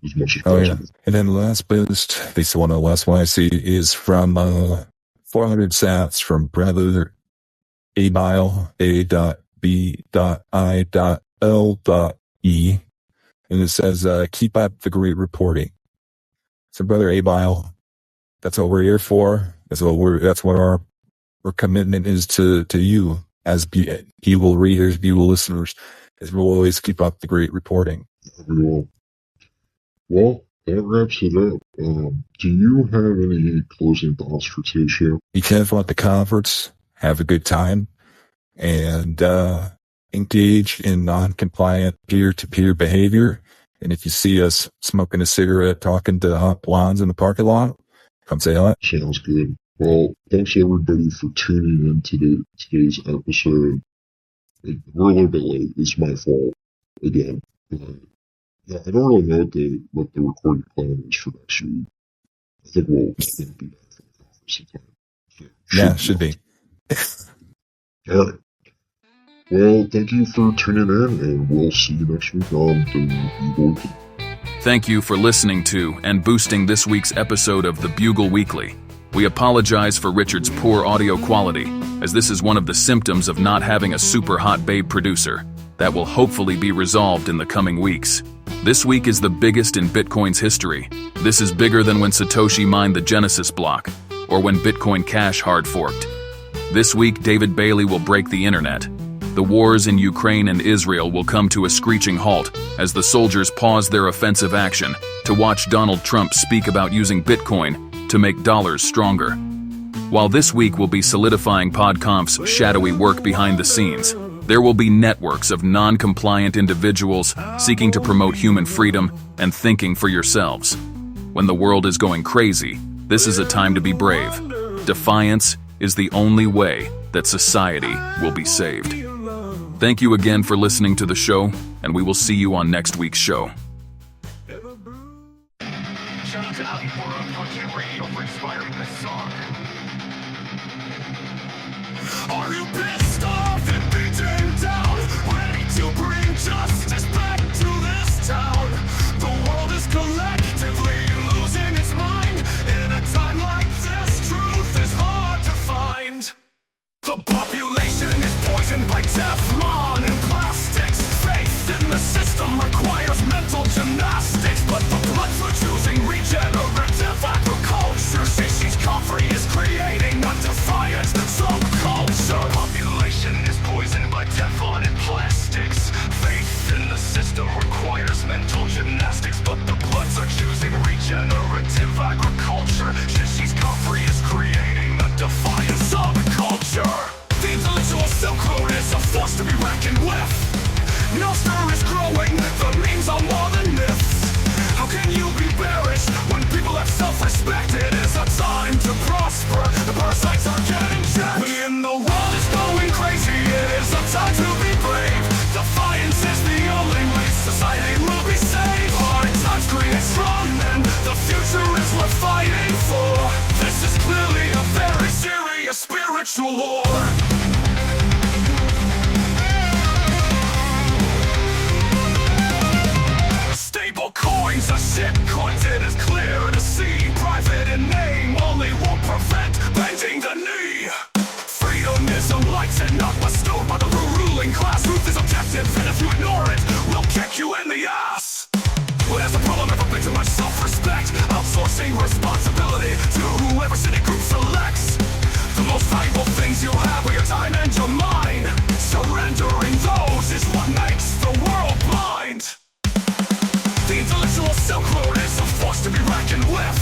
as much as possible. Yeah. And then the last boost, at least one of the last one I see, is from 400 sats from Brother Abile, A.B.I.L.E. And it says, keep up the great reporting. So Brother Abile, that's what we're here for. That's what our commitment is to you as Bugle readers, Bugle listeners, is we'll always keep up the great reporting. Well, that wraps it up. Do you have any closing thoughts for today's show? Be careful at the conference. Have a good time. And engage in non-compliant peer-to-peer behavior. And if you see us smoking a cigarette, talking to hot blondes in the parking lot, come say hi. Sounds good. Well, thanks everybody for tuning in to today's episode. We're a little bit late. It's my fault again. But yeah, I don't really know what the recording plan is for next week. I think we'll be back for the conference sometime. Yeah, should be. All right. Well, thank you for tuning in, and we'll see you next week on the Bugle Weekly. Thank you for listening to and boosting this week's episode of the Bugle Weekly. We apologize for Richard's poor audio quality, as this is one of the symptoms of not having a super hot babe producer. That will hopefully be resolved in the coming weeks. This week is the biggest in Bitcoin's history. This is bigger than when Satoshi mined the Genesis block, or when Bitcoin Cash hard forked. This week, David Bailey will break the internet. The wars in Ukraine and Israel will come to a screeching halt as the soldiers pause their offensive action to watch Donald Trump speak about using Bitcoin to make dollars stronger. While this week will be solidifying PodConf's shadowy work behind the scenes, there will be networks of non-compliant individuals seeking to promote human freedom and thinking for yourselves. When the world is going crazy, this is a time to be brave. Defiance is the only way that society will be saved. Thank you again for listening to the show, and we will see you on next week's show. Shout out to Ali for Punch Radio for inspiring this song. Are you pissed off and beaten down? Ready to bring justice back to this town? The world is collectively losing its mind. In a time like this, truth is hard to find. The population is poisoned by Teflon and plastics. Faith in the system requires mental gymnastics, but the blood for choosing regenerative agriculture. She's comfrey is creating a defiant subculture. Population is poisoned by Teflon and plastics. Faith in the system requires mental gymnastics, but the bloods are choosing regenerative agriculture. She's comfrey is creating a defiant subculture. The intellectual Silk Road is a force to be reckoned with. No star is growing, the memes are more than myths. How can you be bearish when people have self-respect? It is a time to prosper, the parasites are getting checked. When the world is going crazy, it is a time to be brave. Defiance is the only way society will be saved. Hard times create strong men, the future is worth fighting for. This is clearly a very serious spiritual war. Stable coins are shit coins, it is clear to see. Private in name only will prevent bending the knee. Freedom is a light and not bestowed by the ruling class. Truth is objective, and if you ignore it, we'll kick you in the ass. Well, there's a problem if I bring too much self-respect, outsourcing responsibility to whoever city group selects. The most valuable things you have are your time and your mind. Surrendering those is what makes the world blind. The intellectual Silk Road is a force to be reckoned with.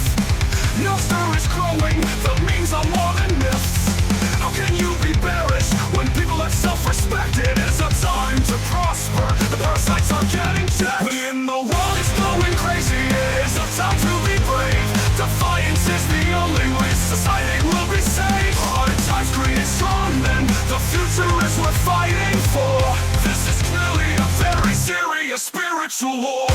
No star is growing, the memes are more than myths. How can you be bearish when people have self-respect? It is a time to prosper, the parasites are getting checked. When the world is going crazy, it is a time to be brave. Defiance is the only way society will be saved. Hard times create strong men, the future is worth fighting for. This is clearly a very serious spiritual war.